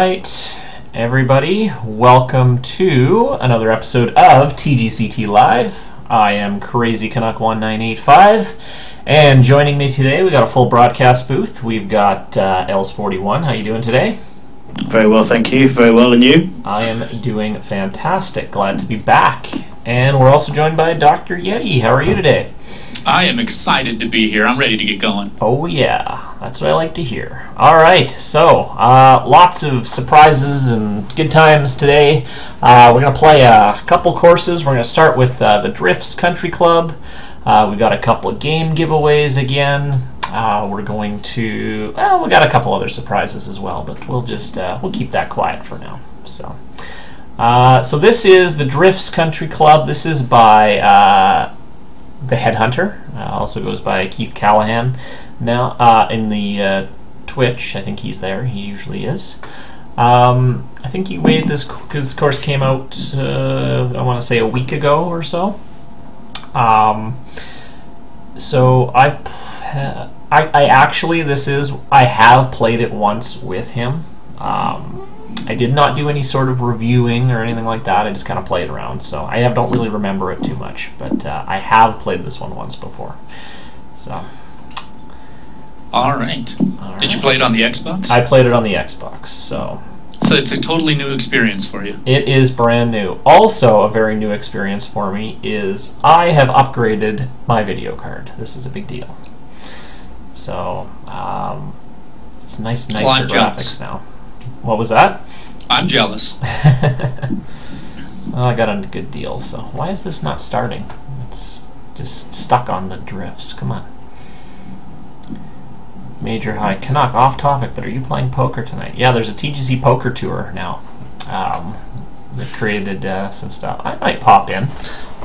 Alright, everybody, welcome to another episode of TGCT Live. I am Crazy Canuck 1985, and joining me today, we got a full broadcast booth. We've got Els41. How you doing today? Very well, thank you. Very well, and you? I am doing fantastic. Glad to be back. And we're also joined by Dr. Yeti. How are you today? I am excited to be here. I'm ready to get going. Oh yeah, that's what I like to hear. Alright, so lots of surprises and good times today. We're going to play a couple courses. We're going to start with the Drifts Country Club. We've got a couple of game giveaways again. We're going to, well, we got a couple other surprises as well, but we'll just, we'll keep that quiet for now. So this is the Drifts Country Club. This is by the Headhunter, also goes by Keith Callahan. Now in the Twitch, I think he's there. He usually is. I think he waited this because this course came out. I want to say a week ago or so. So I actually I have played it once with him. I did not do any sort of reviewing or anything like that. I just kind of played around, so I don't really remember it too much. But I have played this one once before. So. All right. Did you play it on the Xbox? I played it on the Xbox, so. So it's a totally new experience for you. It is brand new. Also, a very new experience for me is I have upgraded my video card. This is a big deal. So it's nicer graphics now. What was that? I'm jealous. Well, I got a good deal, so why is this not starting? It's just stuck on the drifts. Come on. Major High. Canuck, off topic, but are you playing poker tonight? Yeah, there's a TGC Poker Tour now. They created some stuff. I might pop in,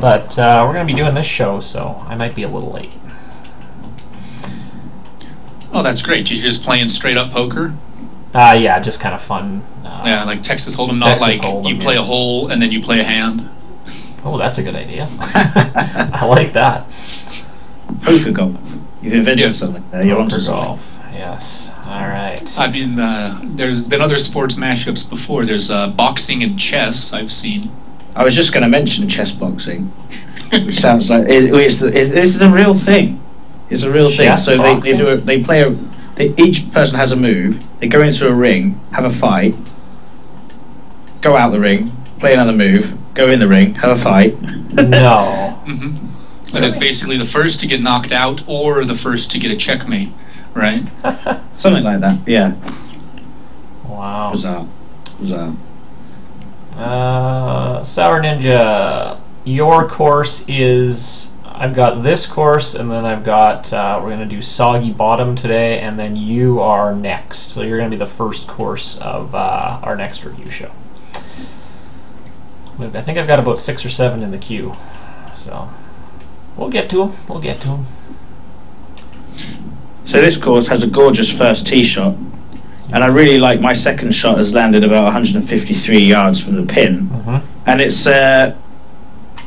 but we're going to be doing this show, so I might be a little late. Oh, that's great. You're just playing straight up poker? Yeah, just kind of fun. Yeah, like Texas Hold'em, not Texas like Hold'em, you play a hole and then you play a hand. Oh, that's a good idea. I like that. Poker golf. You've invented something there. You're onto golf. Yes. All right. I mean, there's been other sports mashups before. There's boxing and chess I've seen. I was just going to mention chess boxing, which sounds like this is a real thing. It's a real thing. So they play each person has a move. They go into a ring, have a fight, go out the ring, play another move, go in the ring, have a fight. No. Mm-hmm. And it's basically the first to get knocked out or the first to get a checkmate, right? Something like that, yeah. Wow. Bizarre. Sour Ninja, your course is... I've got this course, and then I've got, we're going to do Soggy Bottom today, and then you are next. So you're going to be the first course of our next review show. I think I've got about 6 or 7 in the queue. So we'll get to them. So this course has a gorgeous first tee shot, and I really like my second shot has landed about 153 yards from the pin. And it's...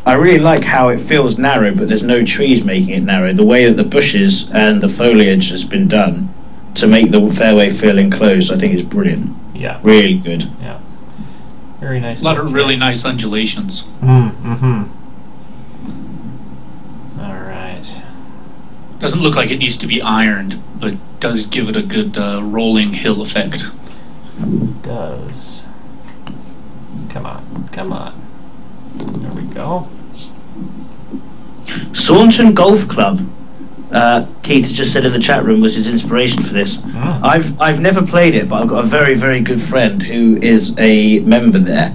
I really like how it feels narrow, but there's no trees making it narrow. The way that the bushes and the foliage has been done to make the fairway feel enclosed, I think is brilliant. Yeah. Really good. Yeah. Very nice. A lot of really nice undulations. All right. Doesn't look like it needs to be ironed, but does give it a good rolling hill effect. It does. Come on. There we go. Staunton Golf Club. Keith just said in the chat room was his inspiration for this. I've never played it, but I've got a very, very good friend who is a member there,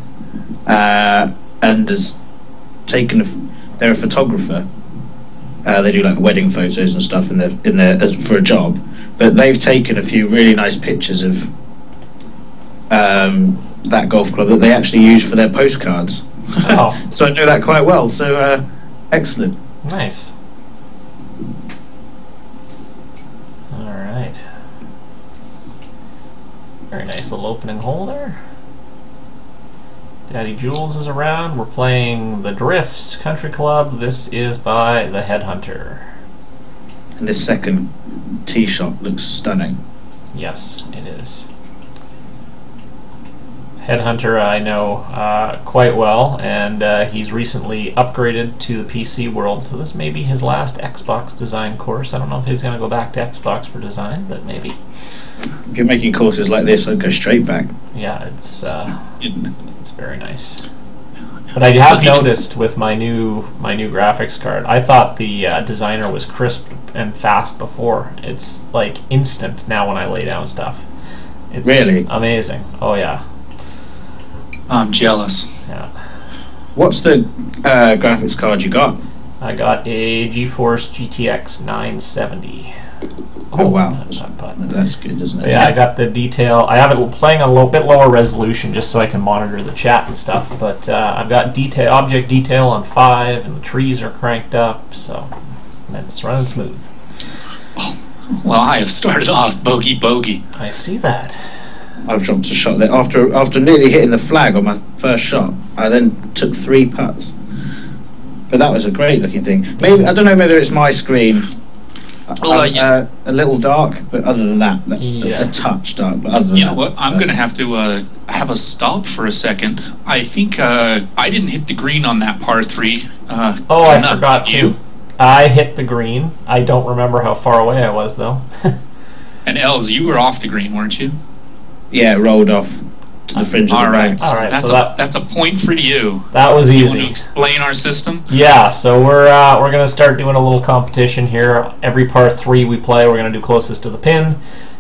and has taken. They're a photographer. They do like wedding photos and stuff in their as for a job, but they've taken a few really nice pictures of that golf club that they actually use for their postcards. Oh. So I know that quite well. So excellent. Nice. All right. Very nice little opening hole there. Daddy Jules is around. We're playing the Drifts Country Club. This is by the Headhunter. And this second tee shot looks stunning. Yes, it is. Headhunter I know quite well, and he's recently upgraded to the PC world, so this may be his last Xbox design course. I don't know if he's going to go back to Xbox for design, but maybe. If you're making courses like this, I'd go straight back. Yeah, it's very nice. But I have noticed with my new graphics card, I thought the designer was crisp and fast before. It's like instant now when I lay down stuff. It's really amazing. Oh yeah. I'm jealous. Yeah. What's the graphics card you got? I got a GeForce GTX 970. Oh wow, that's good, isn't it? Yeah, I got the detail. I have it playing a little bit lower resolution just so I can monitor the chat and stuff. But I've got object detail on 5, and the trees are cranked up, so it's running smooth. Oh, well, I have started off bogey. I see that. I've dropped a shot there after nearly hitting the flag on my first shot. I then took 3 putts, but that was a great looking thing. Maybe I don't know whether it's my screen. A little dark, but other than that, a touch dark. But other than that, what? I'm going to have a stop for a second. I think I didn't hit the green on that par 3. I forgot to. I hit the green. I don't remember how far away I was though. And Els, you were off the green, weren't you? Yeah, it rolled off to the fringe of the bank. All right, that's a point for you. That was easy. You want to explain our system? Yeah, so we're gonna start doing a little competition here. Every par 3 we play, we're gonna do closest to the pin.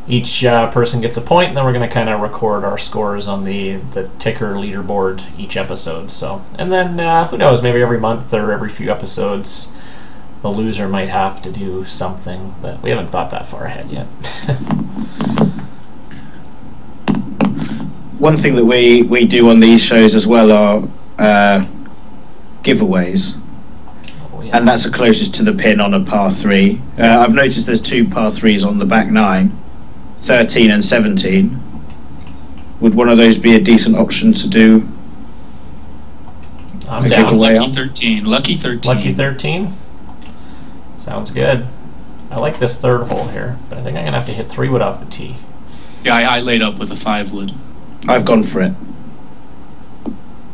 Each person gets a point, and then we're gonna kind of record our scores on the ticker leaderboard each episode. So, and then who knows? Maybe every month or every few episodes, the loser might have to do something, but we haven't thought that far ahead yet. One thing that we do on these shows as well are giveaways. Oh, yeah. And that's the closest to the pin on a par 3. I've noticed there's 2 par 3s on the back 9, 13 and 17. Would one of those be a decent option to do a giveaway on? 13. Lucky 13. Lucky 13? Sounds good. I like this third hole here, but I think I'm going to have to hit 3-wood off the tee. Yeah, I laid up with a 5-wood. I've gone for it.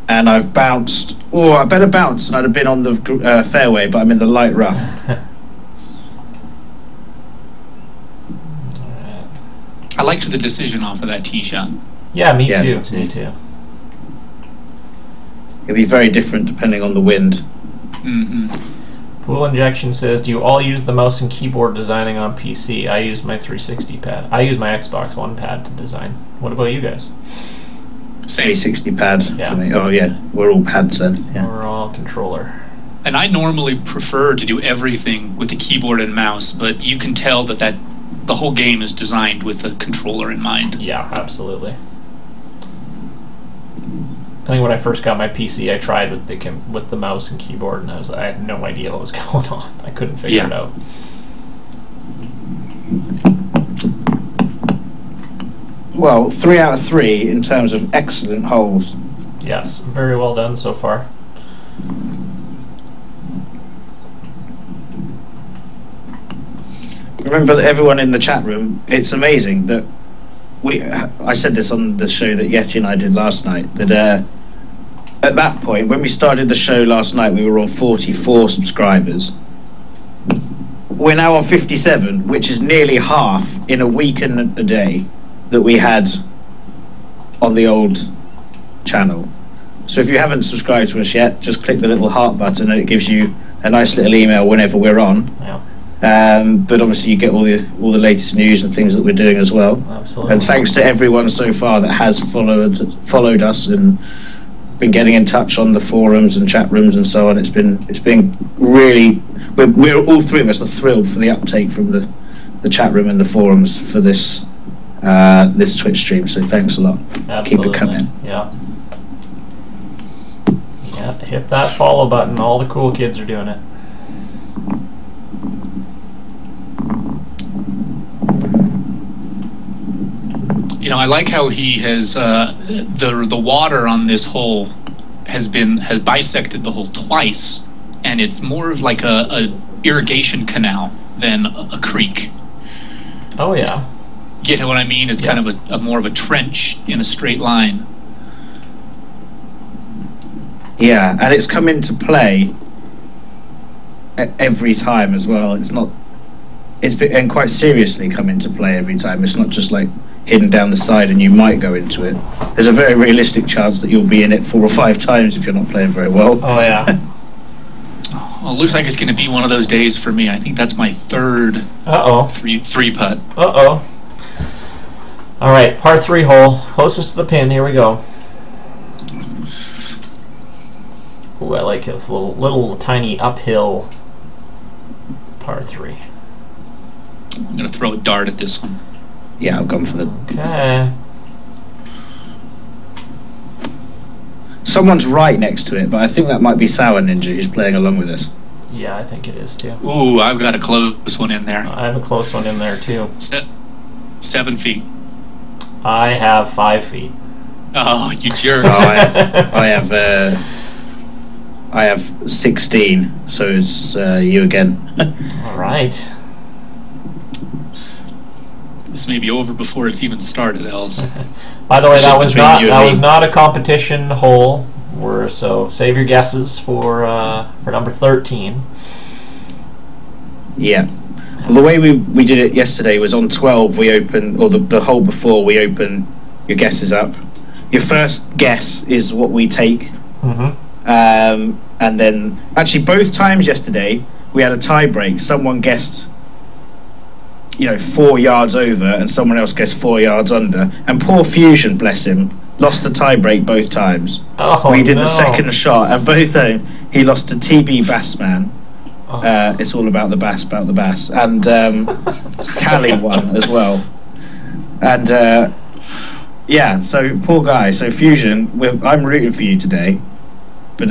And I've bounced. Oh, I better bounce, and I'd have been on the fairway, but I'm in the light rough. I liked the decision off of that tee shot. Yeah, me too. Me too. It'll be very different depending on the wind. Mm-hmm. Pool Injection says, do you all use the mouse and keyboard designing on PC? I use my 360 pad. I use my Xbox One pad to design. What about you guys? Same 360 pad yeah. For me. Oh yeah, we're all pads then. Yeah. We're all controller. And I normally prefer to do everything with the keyboard and mouse, but you can tell that the whole game is designed with a controller in mind. Yeah, absolutely. I think when I first got my PC, I tried with the mouse and keyboard, and I had no idea what was going on. I couldn't figure it out. Well, 3 out of 3 in terms of excellent holes. Yes, very well done so far. Remember that everyone in the chat room, it's amazing that I said this on the show that Yeti and I did last night, that at that point, when we started the show last night, we were on 44 subscribers. We're now on 57, which is nearly half in a week and a day that we had on the old channel. So if you haven't subscribed to us yet, just click the little heart button and it gives you a nice little email whenever we're on. Yeah. But obviously you get all the latest news and things that we're doing as well. Absolutely. And thanks to everyone so far that has followed us and been getting in touch on the forums and chat rooms and so on. It's been really, we're all 3 of us are thrilled for the uptake from the chat room and the forums for this Twitch stream. So thanks a lot. Absolutely. Keep it coming. Yeah. Yeah. Hit that follow button. All the cool kids are doing it. You know, I like how he has the water on this hole has bisected the hole twice, and it's more of like a irrigation canal than a creek. Oh yeah. Get what I mean? It's kind of a more of a trench in a straight line. Yeah, and it's come into play every time as well. And quite seriously come into play every time. It's not just like hidden down the side and you might go into it. There's a very realistic chance that you'll be in it 4 or 5 times if you're not playing very well. Oh yeah. Well, it looks like it's going to be one of those days for me. I think that's my third three putt. All right, par 3 hole, closest to the pin. Here we go. Ooh, I like it. It's a little tiny uphill par 3. I'm going to throw a dart at this one. Yeah, I've gone for the... Okay. Someone's right next to it, but I think that might be Sour Ninja who's playing along with us. Yeah, I think it is too. Ooh, I've got a close one in there. I have a close one in there too. 7 feet. I have 5 feet. Oh, you jerk. Oh, I have 16, so it's you again. All right. This may be over before it's even started, Els. By the way, that was not a competition hole. So save your guesses for number 13. Yeah. Well, the way we did it yesterday was on 12 we open, or the hole before we open your guesses up. Your first guess is what we take. And then, actually both times yesterday we had a tie break. Someone guessed 4 yards over and someone else guessed 4 yards under, and poor Fusion, bless him, lost the tie break both times. We did the second shot and both he lost to TB Bassman. It's all about the bass, and Callie won as well. And so poor guy. So Fusion, I'm rooting for you today, but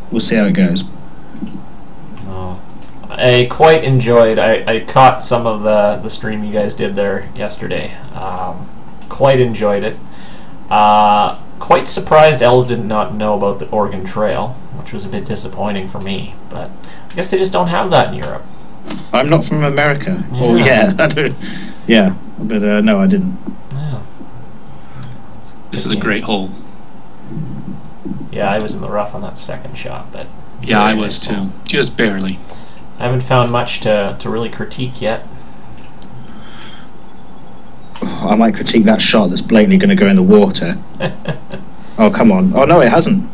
we'll see how it goes. I quite enjoyed. I caught some of the stream you guys did there yesterday. Quite enjoyed it. Quite surprised Els did not know about the Oregon Trail, which was a bit disappointing for me. But I guess they just don't have that in Europe. I'm not from America. Yeah. Oh yeah, I don't. Yeah, but no, I didn't. Yeah. This is a great hole. Yeah, I was in the rough on that second shot, but yeah, I was too, just barely. I haven't found much to really critique yet. I might critique that shot that's blatantly going to go in the water. Oh, come on. Oh, no, it hasn't.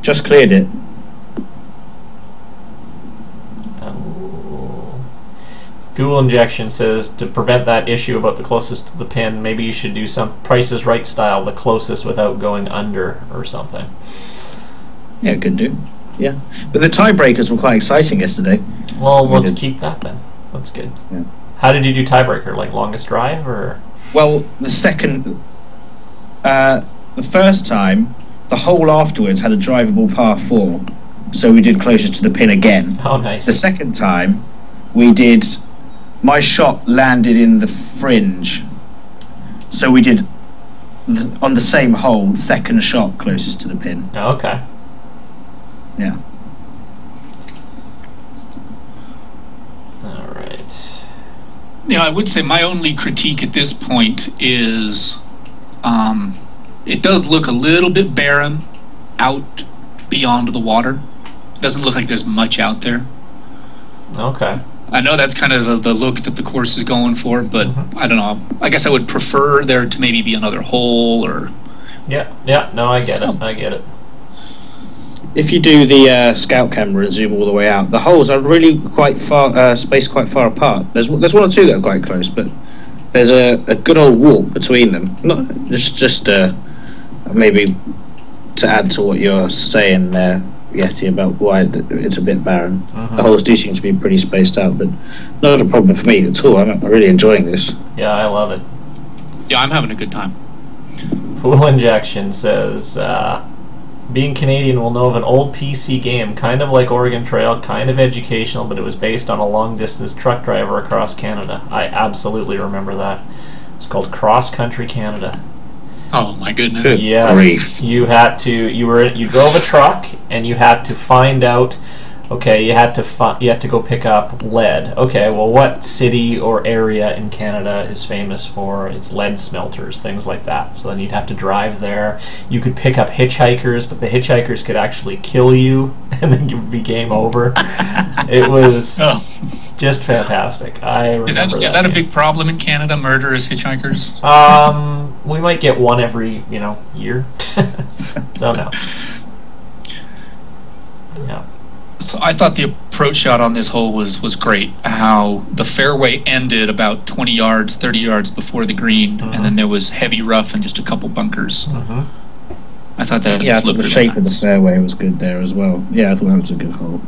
Just cleared it. Fuel Injection says, to prevent that issue about the closest to the pin, maybe you should do some Price is Right style, the closest without going under or something. Yeah, could do. Yeah. But the tiebreakers were quite exciting yesterday. Well, let's keep that then. That's good. Yeah. How did you do tiebreaker? Like longest drive, or? Well, the first time, the hole afterwards had a drivable par 4, so we did closest to the pin again. Oh, nice. The second time, we did. My shot landed in the fringe, so we did on the same hole, second shot closest to the pin. Oh, okay. Yeah. All right. Yeah, I would say my only critique at this point is it does look a little bit barren out beyond the water. It doesn't look like there's much out there. Okay. I know that's kind of the look that the course is going for, but I don't know. I guess I would prefer there to maybe be another hole or... Yeah, no, I get it. If you do the scout camera and zoom all the way out, the holes are really quite far, spaced quite far apart. There's one or two that are quite close, but there's a good old walk between them. Not just maybe to add to what you're saying there, Yeti, about why it's a bit barren. The holes do seem to be pretty spaced out, but not a problem for me at all. I'm really enjoying this. Yeah, I love it. Yeah, I'm having a good time. Fuel Injection says, being Canadian will know of an old PC game, kind of like Oregon Trail, kind of educational, but it was based on a long-distance truck driver across Canada. I absolutely remember that. It's called Cross Country Canada. Oh my goodness! Yes, you drove a truck and you had to find out Okay, you had to go pick up lead. Okay, well, what city or area in Canada is famous for its lead smelters, things like that? So then you'd have to drive there. You could pick up hitchhikers, but the hitchhikers could actually kill you, and then you'd be game over. It was just fantastic. I remember is that a big problem in Canada? Murderous hitchhikers? We might get one every year. So no. Yeah. So I thought the approach shot on this hole was great. How the fairway ended about 20 yards, 30 yards before the green, and then there was heavy rough and just a couple bunkers. I thought that just looked the really shape nice. of the fairway was good there as well. Yeah, I thought that was a good hole.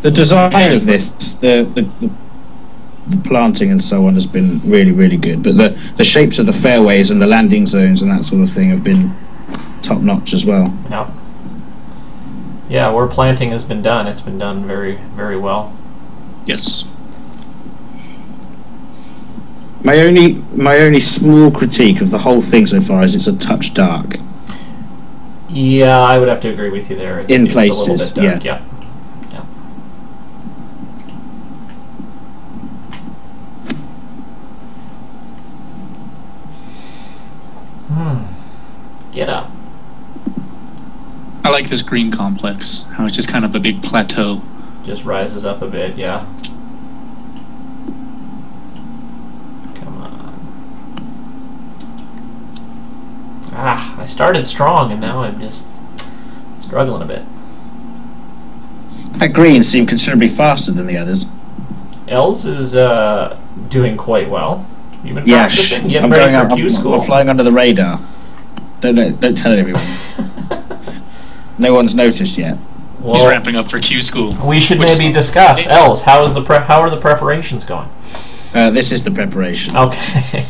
The design of this, the planting and so on has been really, really good. But the shapes of the fairways and the landing zones and that sort of thing have been top notch as well. Yeah. Yeah, where planting has been done, it's been done very, very well. Yes. My only small critique of the whole thing so far is it's a touch dark. Yeah, I would have to agree with you there. It's a little bit dark. Yeah. Get up. I like this green complex, how it's just kind of a big plateau. Just rises up a bit, yeah. Come on. I started strong and now I'm just struggling a bit. That green seemed considerably faster than the others. Els is doing quite well. You've been Yeah, practicing, getting I'm ready going for up, Q I'm school. flying under the radar. Don't tell everyone. No one's noticed yet. Well, He's ramping up for Q school. we should maybe discuss. Els, how are the preparations going? This is the preparation. Okay.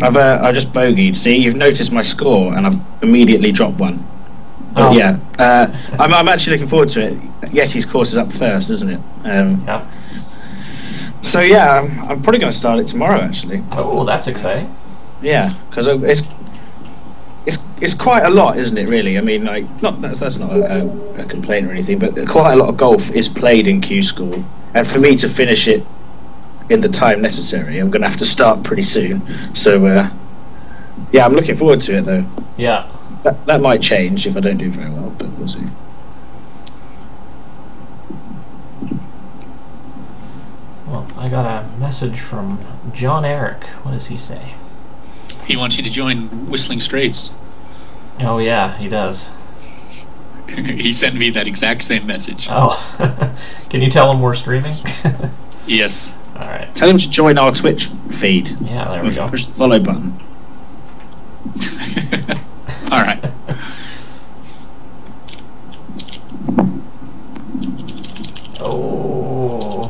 I just bogeyed. See, you've noticed my score, and I've immediately dropped one. But yeah, I'm actually looking forward to it. Yeti's course is up first, isn't it? Yeah. So yeah, I'm probably going to start it tomorrow. Actually. Oh, that's exciting. Yeah, because it's quite a lot, isn't it? Really, I mean, like, that's not a complaint or anything, but quite a lot of golf is played in Q school, and for me to finish it in the time necessary, I'm going to have to start pretty soon. So yeah, I'm looking forward to it though. Yeah. That might change if I don't do very well, but we'll see. Well, I got a message from John Eric. What does he say? He wants you to join Whistling Straits. Oh yeah, he does. He sent me that exact same message. Oh. Can you tell him we're streaming? Yes. All right. Tell him to join our Twitch feed. Yeah, there we go. Push the follow button. All right. Oh.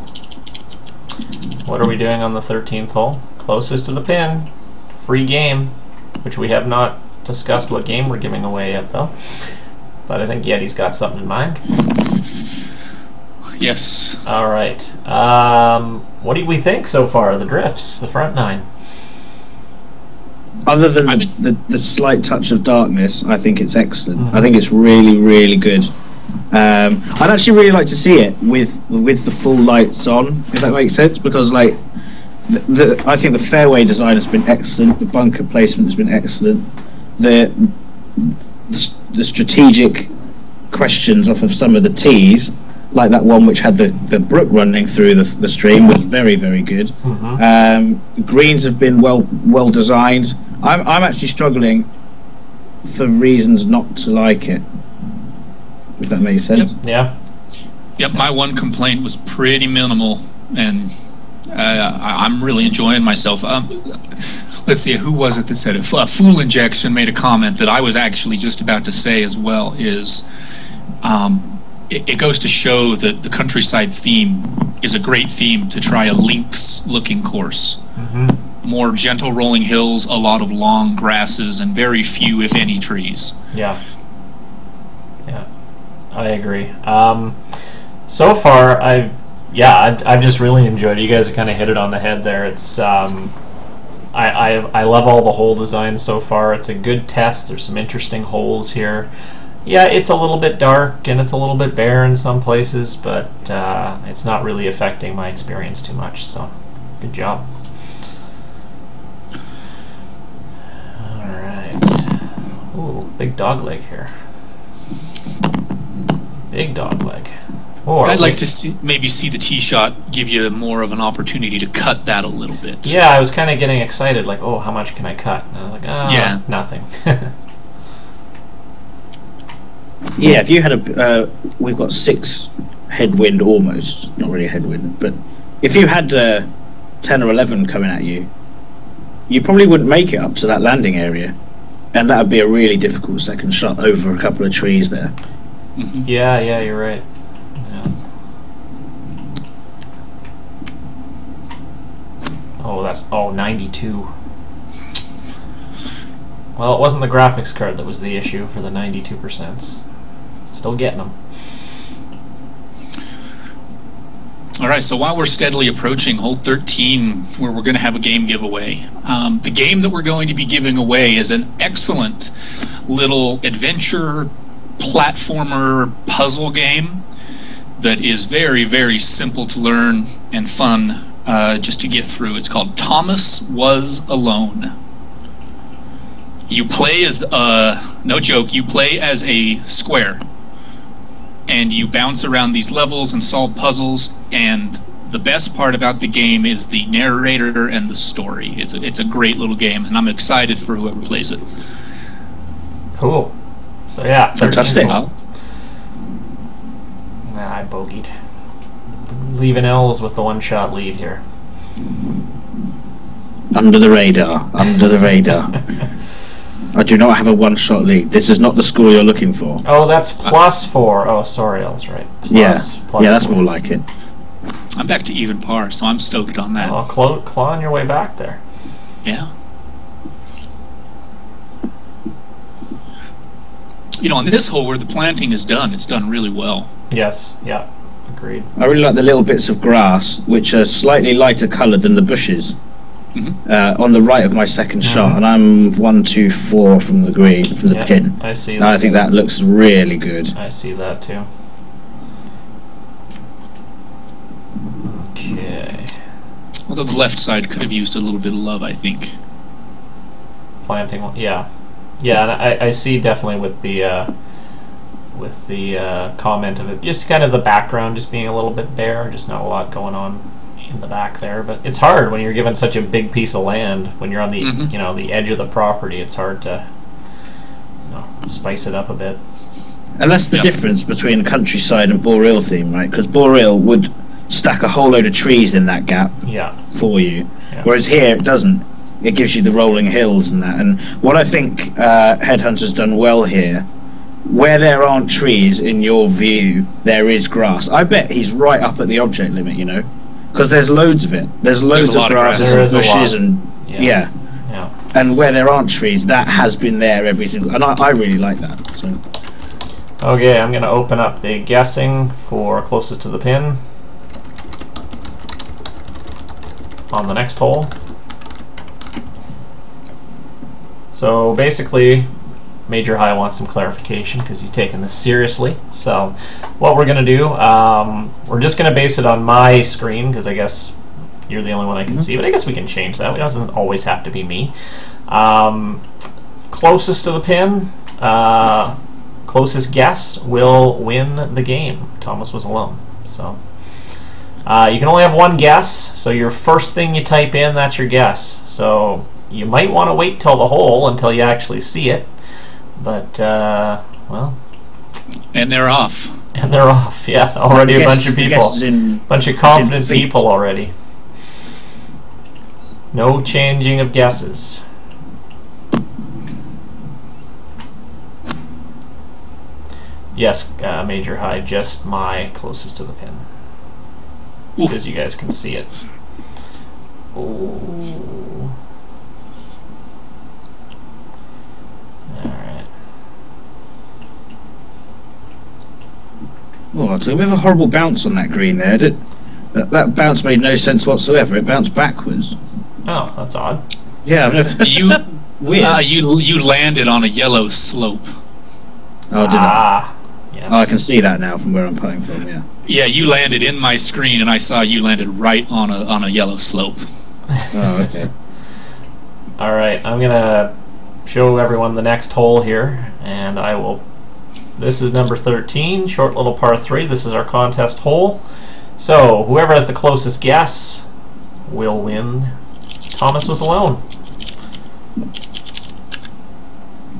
What are we doing on the 13th hole? Closest to the pin. Free game, which we have not discussed what game we're giving away yet, though. But I think Yeti's got something in mind. Yes. All right. What do we think so far? The drifts, the front nine. Other than the slight touch of darkness, I think it's excellent. I think it's really, really good. I'd actually really like to see it with the full lights on, if that makes sense, because like I think the fairway design has been excellent. The bunker placement has been excellent. The strategic questions off of some of the tees, like that one which had the brook running through the stream, was very, very good. Greens have been well designed. I'm actually struggling for reasons not to like it, if that makes sense. Yep. Yeah. Yep, my one complaint was pretty minimal, and I'm really enjoying myself. Let's see, who was it that said it? Fool Injection made a comment that I was actually just about to say as well, is it goes to show that the countryside theme is a great theme to try a links-looking course. More gentle rolling hills, a lot of long grasses, and very few, if any, trees. Yeah. Yeah, I agree. So far, I've just really enjoyed it. You guys have kind of hit it on the head there. It's I love all the hole designs so far. It's a good test. There's some interesting holes here. Yeah, it's a little bit dark and it's a little bit bare in some places, but it's not really affecting my experience too much, so good job. Alright. Ooh, big dog leg here. Big dog leg. Or I'd like to maybe see the tee shot give you more of an opportunity to cut that a little bit. Yeah, I was kind of getting excited, like, oh, how much can I cut? And I was like, yeah, nothing. Yeah, if you had a, we've got 6 headwind almost, not really a headwind, but if you had 10 or 11 coming at you, you probably wouldn't make it up to that landing area, and that would be a really difficult second shot over a couple of trees there. Mm-hmm. Yeah, you're right. Yeah. Oh, that's 92. Well, it wasn't the graphics card that was the issue for the 92%. Still getting them. All right, so while we're steadily approaching hole 13, where we're going to have a game giveaway, the game that we're going to be giving away is an excellent little adventure platformer puzzle game that is very, very simple to learn and fun just to get through. It's called Thomas Was Alone. You play as, no joke, you play as a square. And you bounce around these levels and solve puzzles, and the best part about the game is the narrator and the story. It's a great little game, and I'm excited for whoever plays it. Cool. So yeah, fantastic. Nah, I bogeyed. Leaving L's with the one-shot lead here. Under the radar. Under the radar. I do not have a one-shot lead. This is not the score you're looking for. Oh, that's +4. Oh, sorry, I was right. Plus that's 4. more like it. I'm back to even par, so I'm stoked on that. Oh, clawing your way back there. Yeah. You know, on this hole where the planting is done, it's done really well. Yes, yeah, agreed. I really like the little bits of grass, which are slightly lighter coloured than the bushes. Mm-hmm. On the right of my second shot, and I'm 1, 2, 4 from the green, from the pin. I see. I think that looks really good. I see that too. Okay. Although the left side could have used a little bit of love, I think. Planting one, yeah, and I see definitely with the comment of it, just kind of the background just being a little bit bare, just not a lot going on in the back there, but it's hard when you're given such a big piece of land, when you're on the the edge of the property. It's hard to spice it up a bit. And that's the difference between countryside and Boreal theme, right? Because Boreal would stack a whole load of trees in that gap for you, whereas here it doesn't. It gives you the rolling hills and that. And what I think Headhunter's done well here, where there aren't trees in your view, there is grass. I bet he's right up at the object limit, you know, because there's loads of it. There's loads of grass and bushes and and where there aren't trees, that has been there every single. And I really like that. So. Okay, I'm going to open up the guessing for closest to the pin on the next hole. So basically, Major High wants some clarification because he's taking this seriously. So what we're going to do, we're just going to base it on my screen because I guess you're the only one I can see, but I guess we can change that. It doesn't always have to be me. Closest to the pin, closest guess will win the game. Thomas was alone. So you can only have one guess, so your first thing you type in, that's your guess. So you might want to wait till the hole until you actually see it. But, well... And they're off. And they're off, yeah. Already a bunch of people. Bunch of confident people already. No changing of guesses. Yes, Major High, just my closest to the pin. Because you guys can see it. Ooh. Alright. Oh, it's a bit of a horrible bounce on that green there. That bounce made no sense whatsoever. It bounced backwards. Oh, that's odd. Yeah, I've never... You landed on a yellow slope. Oh, did I? Yes. Oh, I can see that now from where I'm putting from. Yeah. Yeah, you landed in my screen, and I saw you landed right on a yellow slope. Oh, okay. All right, I'm gonna show everyone the next hole here, and I will. This is number 13, short little par 3. This is our contest hole. So whoever has the closest guess will win. Thomas was alone.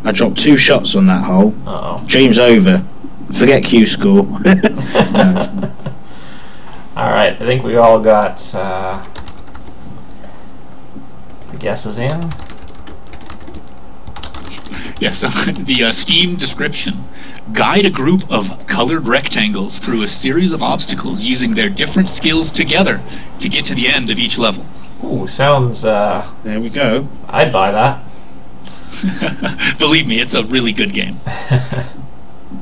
I dropped 2 shots on that hole. Uh-oh. Dream's over. Forget Q score. All right, I think we all got the guesses in. Yes, the Steam description. Guide a group of colored rectangles through a series of obstacles using their different skills together to get to the end of each level. Ooh, sounds... There we go. I'd buy that. Believe me, it's a really good game.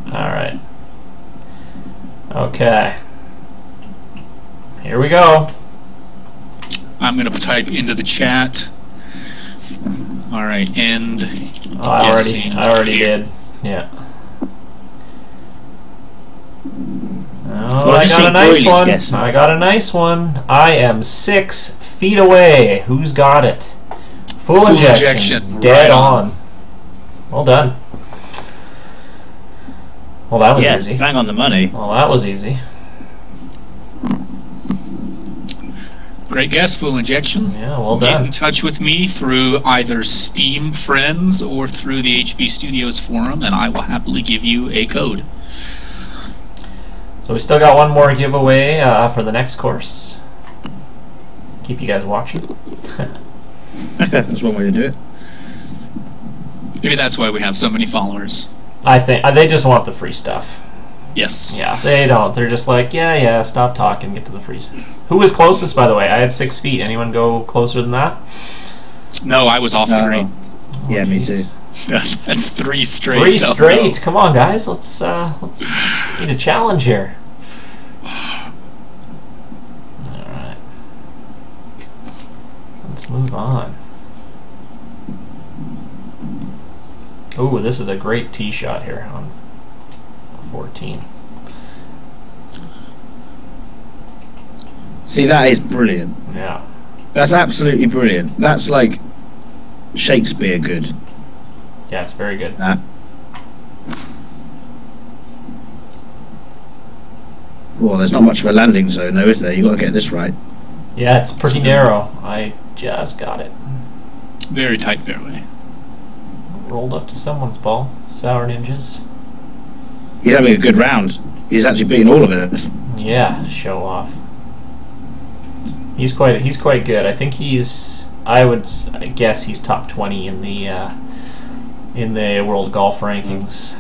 Alright. Okay. Here we go. I'm going to type into the chat. Alright, and... Oh, I already did. Yeah. Oh, I got a nice one. I got a nice one. I am 6 feet away. Who's got it? Full injection. Dead right on. Well done. Well, that was easy. Bang on the money. Well, that was easy. Great guess, full injection. Yeah, well Get done. in touch with me through either Steam Friends or through the HB Studios forum, and I will happily give you a code. So we still got one more giveaway for the next course. Keep you guys watching. That's one way to do it. Maybe that's why we have so many followers. I think they just want the free stuff. Yes. Yeah, they don't. They're just like, yeah, stop talking, get to the free stuff. Who was closest, by the way? I had 6 feet. Anyone go closer than that? No, I was off the green. Yeah, me too. That's 3 straight. 3 straight. Come on, guys. Let's need a challenge here. All right. Let's move on. Ooh, this is a great tee shot here on 14. See, that is brilliant. Yeah. That's absolutely brilliant. That's like Shakespeare good. Yeah, it's very good. Well, there's not much of a landing zone, though, is there? You've got to get this right. Yeah, it's pretty narrow. I just got it. Very tight fairway. Rolled up to someone's ball. Sour Ninjas. He's having a good round. He's actually beating all of it. Yeah, show off. He's quite good. I think I would guess he's top 20 in the world golf rankings.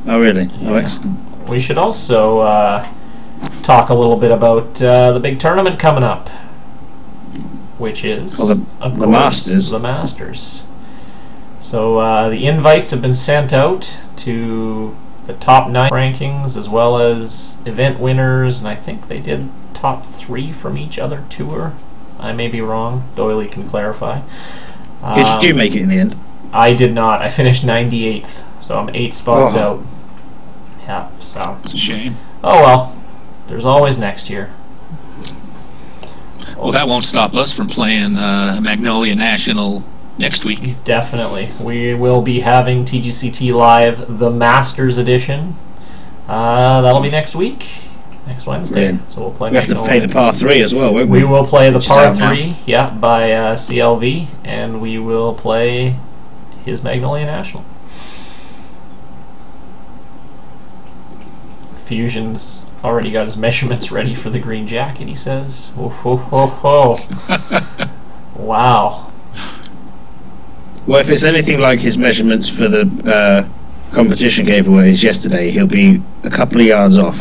Oh, really? Yeah. Oh, excellent. We should also talk a little bit about the big tournament coming up, which is the Masters. The Masters. So the invites have been sent out to the top 9 rankings as well as event winners, and I think they did top 3 from each other tour. I may be wrong. Doyley can clarify. Did you make it in the end? I did not. I finished 98th, so I'm 8 spots out. Yeah, so It's a shame. oh well. There's always next year. Well, that won't stop us from playing Magnolia National next week. Definitely. We will be having TGCT Live, the Masters Edition. That'll be next week. Next Wednesday. Brilliant. So we'll play We have to Magnolia. play the par 3 as well, won't we? We will play the Which is par out now. 3, yeah, by CLV, and we will play his Magnolia National. Fusion's already got his measurements ready for the green jacket, he says. Oh, ho, ho, ho. Wow. Well, if it's anything like his measurements for the competition giveaways yesterday, he'll be a couple of yards off.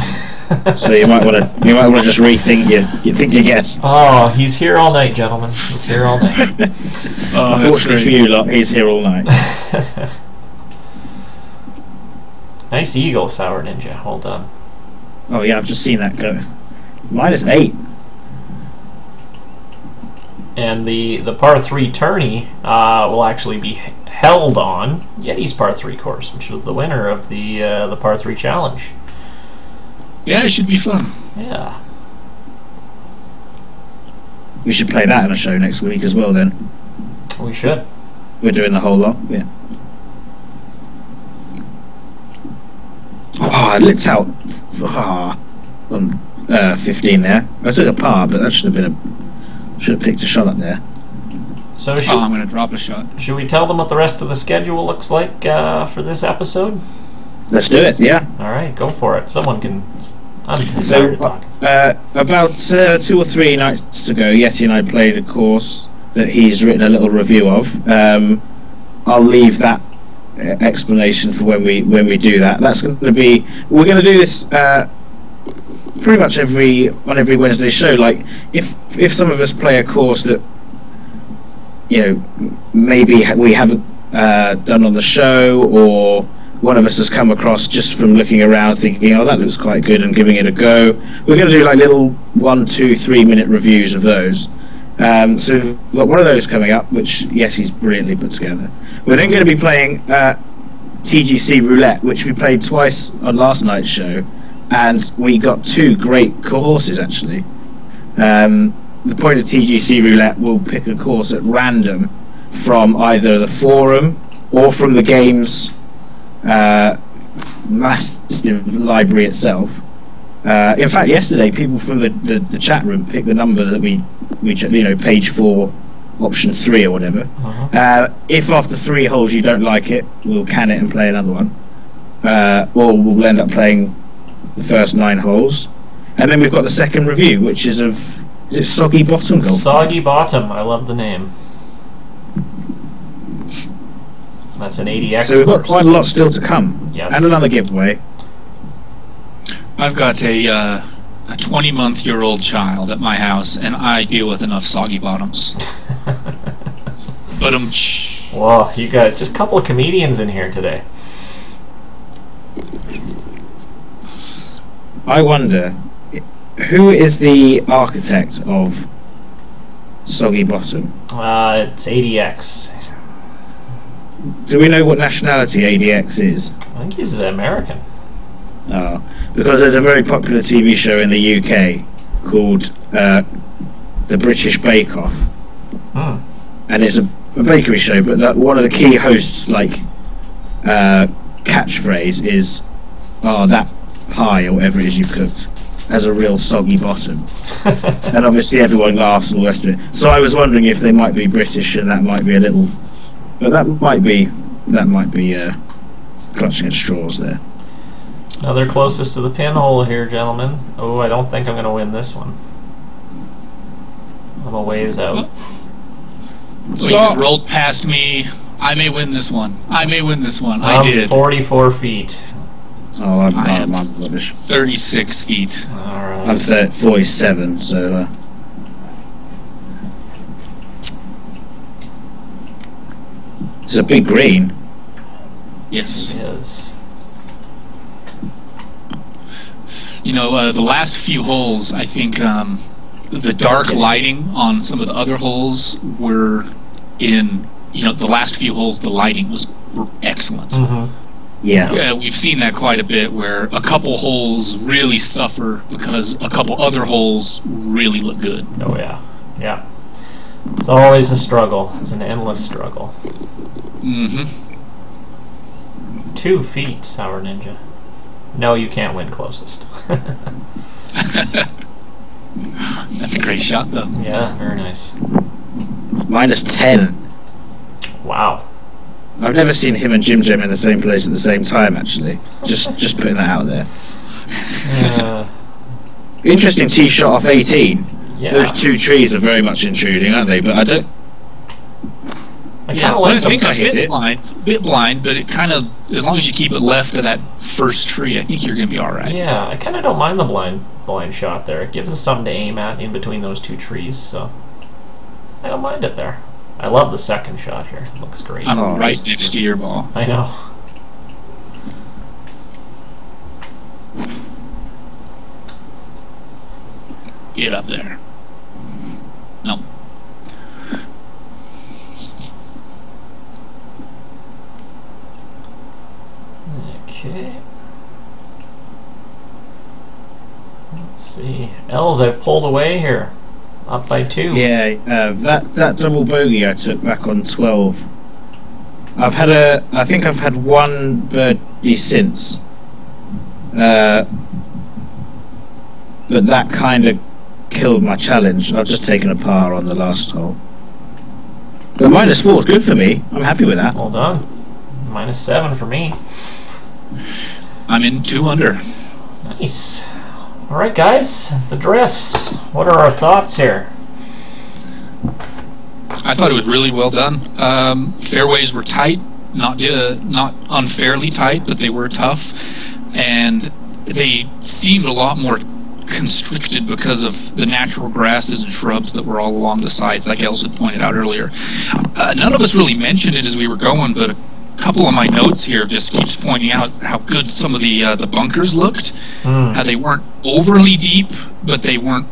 So you might want to just rethink your guess. Oh, he's here all night, gentlemen. He's here all night. Unfortunately for you lot, he's here all night. Nice eagle, Sour Ninja. Well done. Oh yeah, I've just seen that go. -8. And the par 3 tourney will actually be held on Yeti's par 3 course, which was the winner of the par 3 challenge. Yeah, it should be fun. Yeah. We should play that in a show next week as well. Then We should. we're doing the whole lot. Yeah. Oh, I lipped out on 15 there. I took a par, but that should have picked a shot up there. So I'm going to drop a shot. should we tell them what the rest of the schedule looks like for this episode? Let's do it. Yeah. All right, go for it. Someone can. I'm tired So to talk. about 2 or 3 nights ago, Yeti and I played a course that he's written a little review of. I'll leave that explanation for when we do that. That's going to be. We're going to do this pretty much on every Wednesday show. Like if some of us play a course that maybe we haven't done on the show, or one of us has come across just from looking around thinking, oh, that looks quite good, and giving it a go. We're going to do like little 1, 2, 3 minute reviews of those. So we've got one of those coming up, which Yeti's brilliantly put together. We're then going to be playing TGC Roulette, which we played twice on last night's show, and we got 2 great courses actually. The point of TGC Roulette, we'll pick a course at random from either the forum or from the game's massive library itself. In fact, yesterday people from the chat room picked the number that we page 4, option 3 or whatever. If after 3 holes you don't like it, we'll can it and play another one, or we'll end up playing the first 9 holes, and then we've got the second review, which is of. Is it Soggy Bottom Golf? Soggy Bottom. I love the name. That's an 80X. So we've got course. quite a lot still to come. Yes. And another giveaway. I've got a 20-month-old child at my house, and I deal with enough soggy bottoms. But Whoa, you got just a couple of comedians in here today. I wonder, who is the architect of Soggy Bottom? It's 80X. Do we know what nationality ADX is? I think he's American. Oh, because there's a very popular TV show in the UK called The British Bake Off, and it's a bakery show. But one of the key hosts' catchphrase is, "Oh, that pie or whatever it is you cooked has a real soggy bottom," and obviously everyone laughs and all the rest of it. So I was wondering if they might be British, and that might be a little, but that might be clutching at straws there. Another closest to the pinhole here, gentlemen. Oh, I don't think I'm going to win this one. I'm a ways out. So you just rolled past me. I may win this one. I did. 44 feet. Oh, I'm am rubbish. 36 feet. Alright. I'm 47, so. It's a big green. Yes. It is. The last few holes, I think the dark lighting on some of the other holes were in, the last few holes, the lighting was excellent. Yeah. We've seen that quite a bit, where a couple holes really suffer because a couple other holes really look good. Oh, yeah. Yeah. It's always a struggle. It's an endless struggle. 2 feet, Sour Ninja. No, you can't win closest. That's a great shot, though. Yeah, very nice. -10. Wow. I've never seen him and Jim Jim in the same place at the same time, actually. Just putting that out there. Interesting tee shot off 18. Yeah. Those 2 trees are very much intruding, aren't they? But I don't. I kind of like I think I a hit it. bit blind, but it kind of, as long as you keep it left of that first tree, I think you're going to be all right. Yeah, I kind of don't mind the blind shot there. It gives us something to aim at in between those 2 trees, so I don't mind it there. I love the second shot here. It looks great. I'm right next to your ball. I know. Get up there. No. Let's see. Els, I've pulled away here. Up by 2. Yeah, that double bogey I took back on 12. I think I've had one birdie since. But that kind of killed my challenge. I've just taken a par on the last hole. But -4 is good for me. I'm happy with that. Well done. -7 for me. I'm in 2 under. Nice. All right, guys. The drifts. What are our thoughts here? I thought it was really well done. Fairways were tight, not unfairly tight, but they were tough, and they seemed a lot more constricted because of the natural grasses and shrubs that were all along the sides, like Els had pointed out earlier. None of us really mentioned it as we were going, but a couple of my notes here just keeps pointing out how good some of the bunkers looked. How they weren't overly deep, but they weren't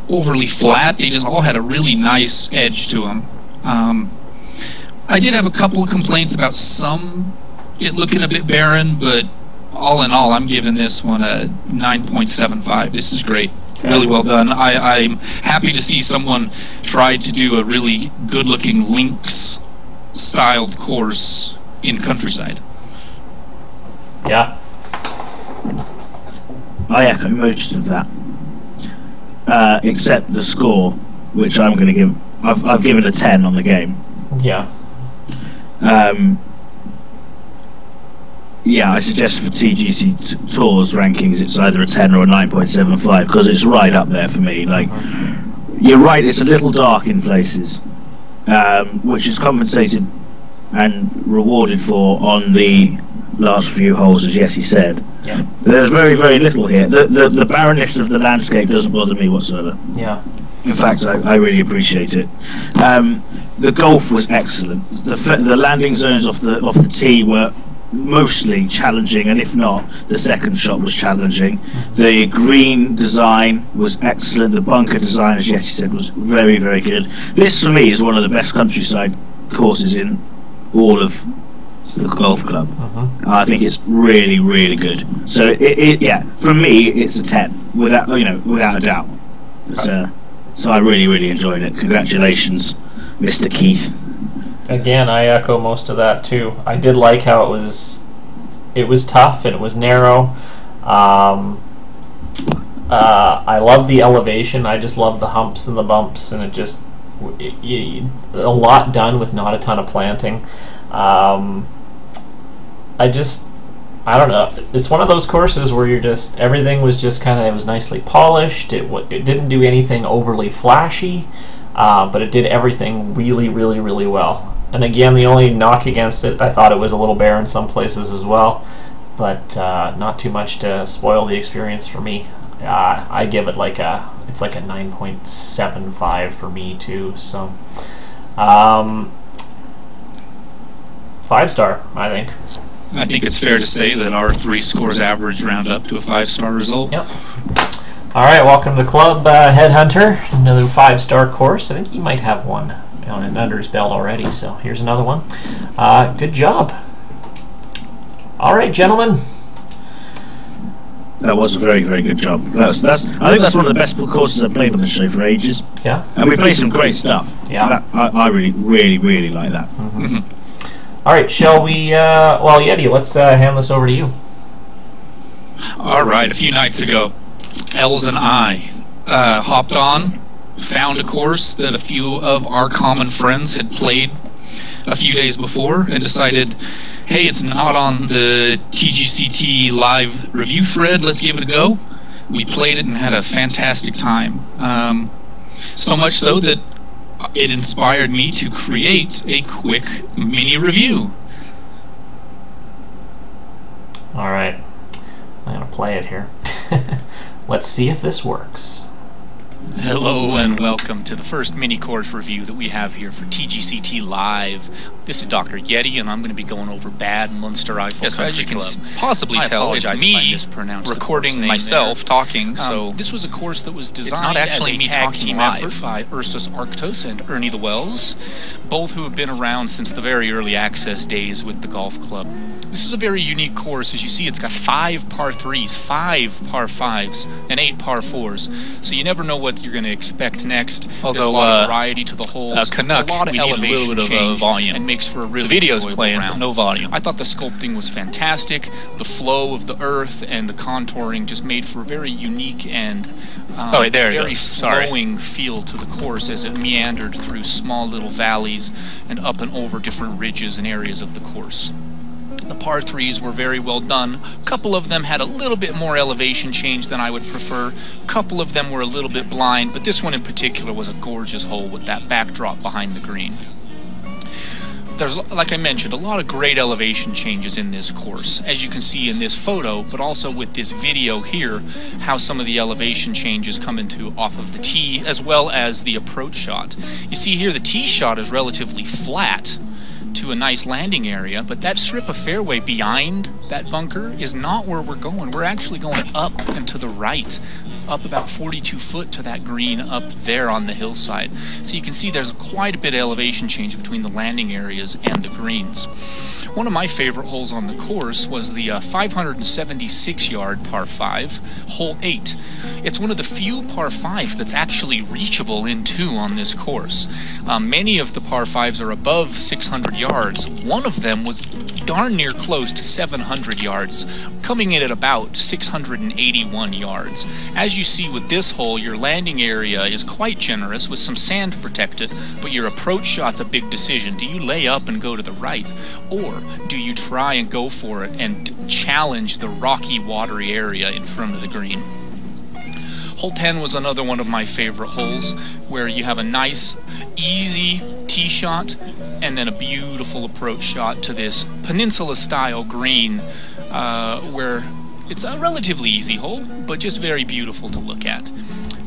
overly flat. They just all had a really nice edge to them. I did have a couple of complaints about it looking a bit barren, but all in all, I'm giving this one a 9.75. This is great. Really well done. I'm happy to see someone try to do a really good-looking links-styled course in countryside. Yeah. I echo most of that. Except the score, which I'm going to give. I've given a 10 on the game. Yeah. Yeah, I suggest for TGC Tours rankings, it's either a 10 or a 9.75 because it's right up there for me. Like, you're right, it's a little dark in places, which is compensated and rewarded for on the last few holes, as Jesse said. Yeah. There's very, very little here. The barrenness of the landscape doesn't bother me whatsoever. Yeah. In fact, I really appreciate it. The golf was excellent. The landing zones off the tee were mostly challenging, and if not, the second shot was challenging. The green design was excellent. The bunker design, as Jesse said, was very, very good. This, for me, is one of the best countryside courses in all of the golf club. I think it's really, really good. So, yeah, for me, it's a 10 without a doubt. So I really, really enjoyed it. Congratulations, Mr. Keith. Again, I echo most of that too. I did like how it was tough and it was narrow. I love the elevation. I just love the humps and the bumps, and a lot done with not a ton of planting. I don't know. It's one of those courses where everything was just kind of, it was nicely polished. It didn't do anything overly flashy, but it did everything really, really, really well. And again, the only knock against it, I thought it was a little bare in some places as well, but not too much to spoil the experience for me. I give it it's like a 9.75 for me too. So 5-star, I think. I think it's fair to say that our 3 scores average round up to a 5-star result. Yep. All right, welcome to the club, Headhunter. Another 5-star course. I think he might have one under his belt already, so here's another one. Good job. All right, gentlemen. That was a very, very good job. I think that's one of the best courses I've played on the show for ages. Yeah. And we played some great stuff. Yeah. I really, really, really like that. All right, shall we, Yeti, let's hand this over to you. All right, a few nights ago, Els and I hopped on, found a course that a few of our common friends had played a few days before, and decided, hey, it's not on the TGCT live review thread, let's give it a go. We played it and had a fantastic time. So much so that it inspired me to create a quick mini review. All right, I'm going to play it here. Let's see if this works. Hello and welcome to the first mini course review that we have here for TGCT Live. This is Dr. Yeti, and I'm going to be going over Bad Munster Eiffel Country Club. As you can possibly tell, it's me recording myself talking. So this was a course that was designed as a tag team effort by Ursus Arctos and Ernie the Wells, both who have been around since the very early access days with the golf club. This is a very unique course. As you see, it's got 5 par 3s, 5 par 5s, and 8 par 4s. So you never know what you're going to expect next. Although there's a lot of variety to the holes, Canuck, a lot of elevation change, volume. and makes for a really the video's enjoyable playing, round. but no volume. I thought the sculpting was fantastic. The flow of the earth and the contouring just made for a very unique and very flowing feel to the course as it meandered through small little valleys and up and over different ridges and areas of the course. The par 3s were very well done. A couple of them had a little bit more elevation change than I would prefer. A couple of them were a little bit blind, but this one in particular was a gorgeous hole with that backdrop behind the green. There's, like I mentioned, a lot of great elevation changes in this course, as you can see in this photo, but also with this video here, how some of the elevation changes come into off of the tee, as well as the approach shot. You see here the tee shot is relatively flat to a nice landing area, but that strip of fairway behind that bunker is not where we're going. We're actually going up and to the right, up about 42 foot to that green up there on the hillside. So you can see there's quite a bit of elevation change between the landing areas and the greens. One of my favorite holes on the course was the 576-yard par 5, hole 8. It's one of the few par 5s that's actually reachable in 2 on this course. Many of the par 5s are above 600 yards. One of them was darn near close to 700 yards, coming in at about 681 yards. As you see with this hole, your landing area is quite generous with some sand to protect it, but your approach shot's a big decision. Do you lay up and go to the right, or do you try and go for it and challenge the rocky, watery area in front of the green? Hole 10 was another one of my favorite holes, where you have a nice, easy tee shot and then a beautiful approach shot to this peninsula-style green, where it's a relatively easy hole, but just very beautiful to look at.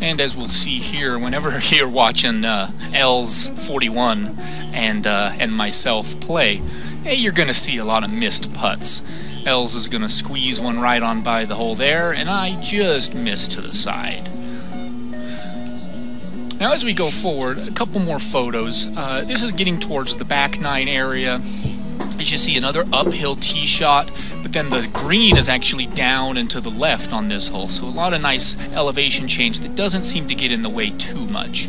And as we'll see here, whenever you're watching L's 41 and myself play, hey, you're going to see a lot of missed putts. Els is going to squeeze one right on by the hole there, and I just missed to the side. Now as we go forward, a couple more photos. This is getting towards the back 9 area. As you see, another uphill tee shot, but then the green is actually down and to the left on this hole, so a lot of nice elevation change that doesn't seem to get in the way too much.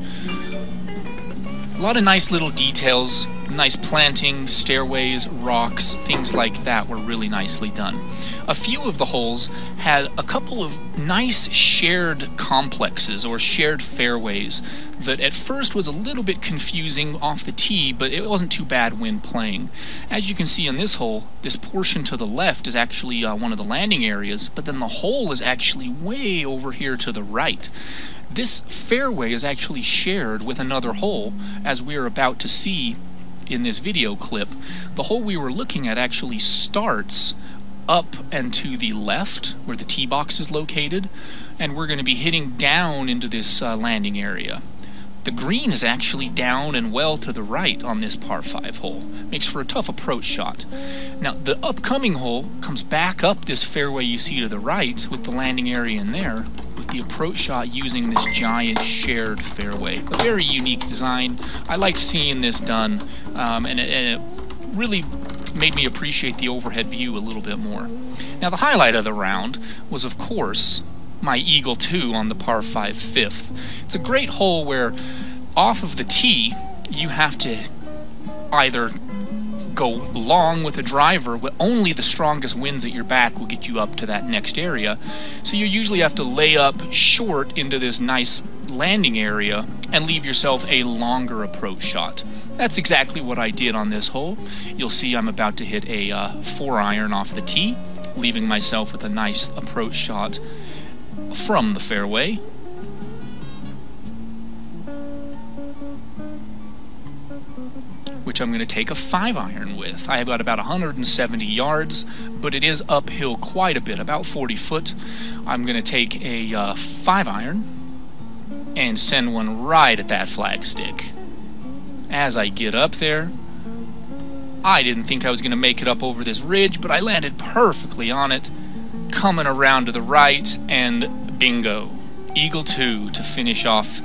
A lot of nice little details, nice planting, stairways, rocks, things like that were really nicely done. A few of the holes had a couple of nice shared complexes or shared fairways that at first was a little bit confusing off the tee, but it wasn't too bad when playing. As you can see on this hole, this portion to the left is actually one of the landing areas, but then the hole is actually way over here to the right. This fairway is actually shared with another hole, as we are about to see in this video clip. The hole we were looking at actually starts up and to the left, where the tee box is located, and we're going to be hitting down into this landing area. The green is actually down and well to the right on this par 5 hole. Makes for a tough approach shot. Now, the upcoming hole comes back up this fairway you see to the right with the landing area in there, with the approach shot using this giant shared fairway. A very unique design. I like seeing this done, and it really made me appreciate the overhead view a little bit more. Now, the highlight of the round was, of course, my Eagle 2 on the par 5 fifth. It's a great hole where off of the tee you have to either go long with a driver, but only the strongest winds at your back will get you up to that next area. So you usually have to lay up short into this nice landing area and leave yourself a longer approach shot. That's exactly what I did on this hole. You'll see I'm about to hit a 4-iron off the tee, leaving myself with a nice approach shot from the fairway. Which I'm going to take a 5-iron with. I have got about 170 yards, but it is uphill quite a bit, about 40 foot. I'm going to take a 5-iron and send one right at that flagstick. As I get up there, I didn't think I was going to make it up over this ridge, but I landed perfectly on it, coming around to the right, and bingo. Eagle 2 to finish off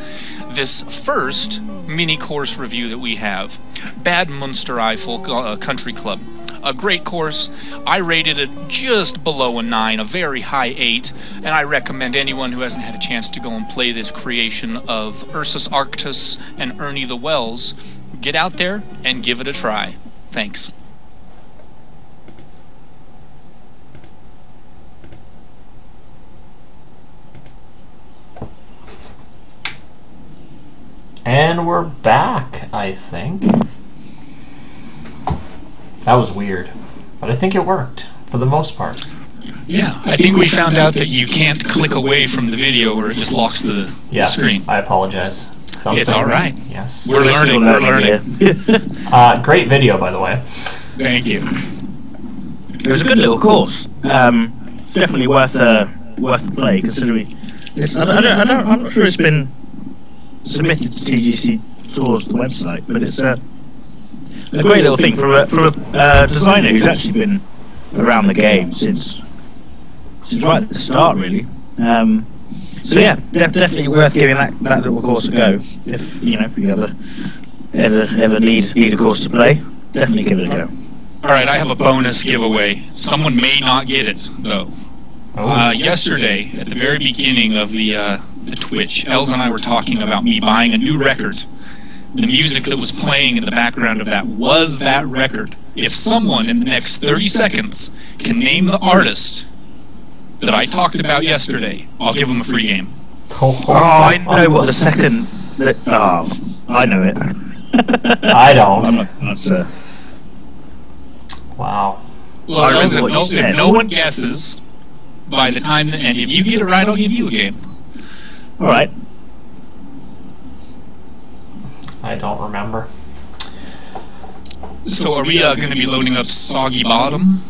this first mini course review that we have. Bad Munster Eifel Country Club. A great course. I rated it just below a 9, a very high 8, and I recommend anyone who hasn't had a chance to go and play this creation of Ursus Arctus and Ernie the Wells, get out there and give it a try. Thanks. And we're back, I think. That was weird, but I think it worked for the most part. Yeah, I think we found out that you can't click away from the video or it just locks the screen. I apologize. It's all right. Yes. We're learning. Great video, by the way. Thank you. It was a good little course. Definitely worth the play, considering I'm not sure it's been submitted to TGC Tours, the website, but it's a great little thing for a designer who's actually been around the game since right at the start, really. So yeah, definitely worth giving that little course a go. If you ever need a course to play, definitely give it a go. All right, I have a bonus giveaway. Someone may not get it though. Yesterday, at the very beginning of the Twitch, Els and I were talking about me buying a new record. The music that was playing in the background of that was that record. If someone in the next 30 seconds can name the artist that I talked about yesterday, I'll give them a free game. Oh, I know what the second... I know it. I don't. I'm not sure. Wow. Well, Els, if no one guesses by the time... And if you get it right, I'll give you a game. Alright. I don't remember. So are we going to be loading up Soggy Bottom?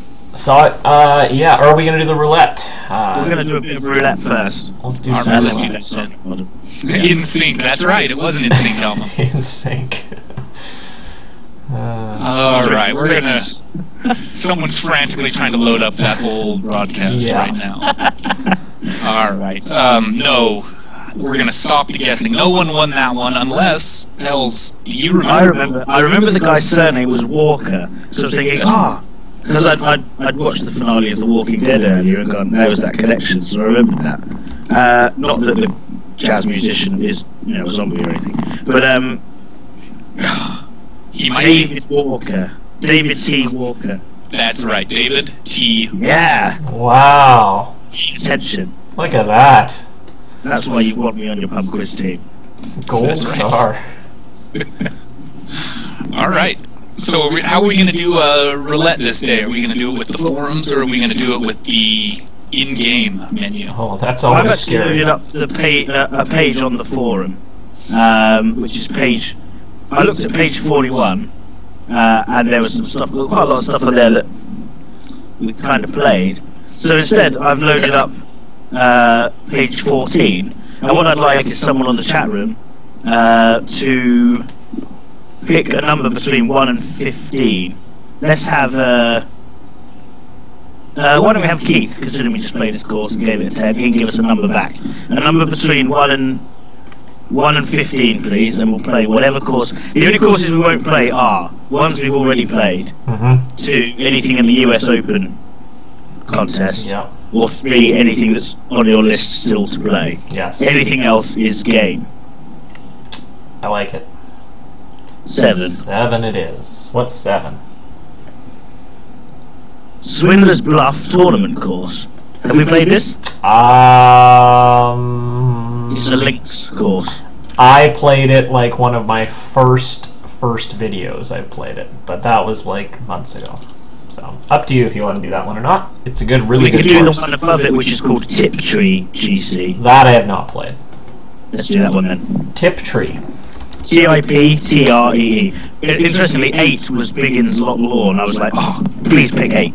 Yeah, or are we going to do the roulette? We're going to do a bit of roulette first. Let's do let's do that. In sync, that's right, it was an in sync album. In sync. Alright, we're going to... Someone's frantically trying to load up that whole broadcast right now. Alright, no. We're going to stop the guessing. No one won that one unless... Els, do you remember? I remember the guy's surname was Walker. So I was thinking, because I'd watched the finale of The Walking Dead earlier and gone, there was that connection, so I remembered that. Not that the jazz musician is, a zombie or anything. But, David Walker. David T. Walker. That's right, David T. Yeah! Wow. Attention. Look at that. That's why you want me on your pub quiz team. Gold star. Alright. So how are we going to do roulette this day? Are we going to do it with the forums, or are we going to do it with the in-game menu? Oh, that's always scary. I've actually loaded up a page on the forum, which is page... I looked at page 41, and there was some stuff, quite a lot of stuff on there that we kind of played. So instead, I've loaded up page 14, and what I'd like is someone on the chat room to pick a number between 1 and 15. Let's have why don't we have Keith, considering we just played this course and gave it a 10, he can give us a number back. A number between 1 and 15, please, and we'll play whatever course. The only courses we won't play are ones we've already played, 2, anything in the US Open contest, or 3, anything that's on your list still to play. Yes. Anything else is game. I like it. 7. 7 it is. What's 7? Swindler's Bluff tournament course. Have we played this? It's a links course. I played it like one of my first videos I've played it, but that was like months ago. So up to you if you want to do that one or not. It's a really good course. We could do the one above it, which is called Tiptree GC. That I have not played. Let's do that one then. Tiptree. Tiptree. Interestingly, 8 was Biggins Lot Law, and I was like, oh, please pick 8.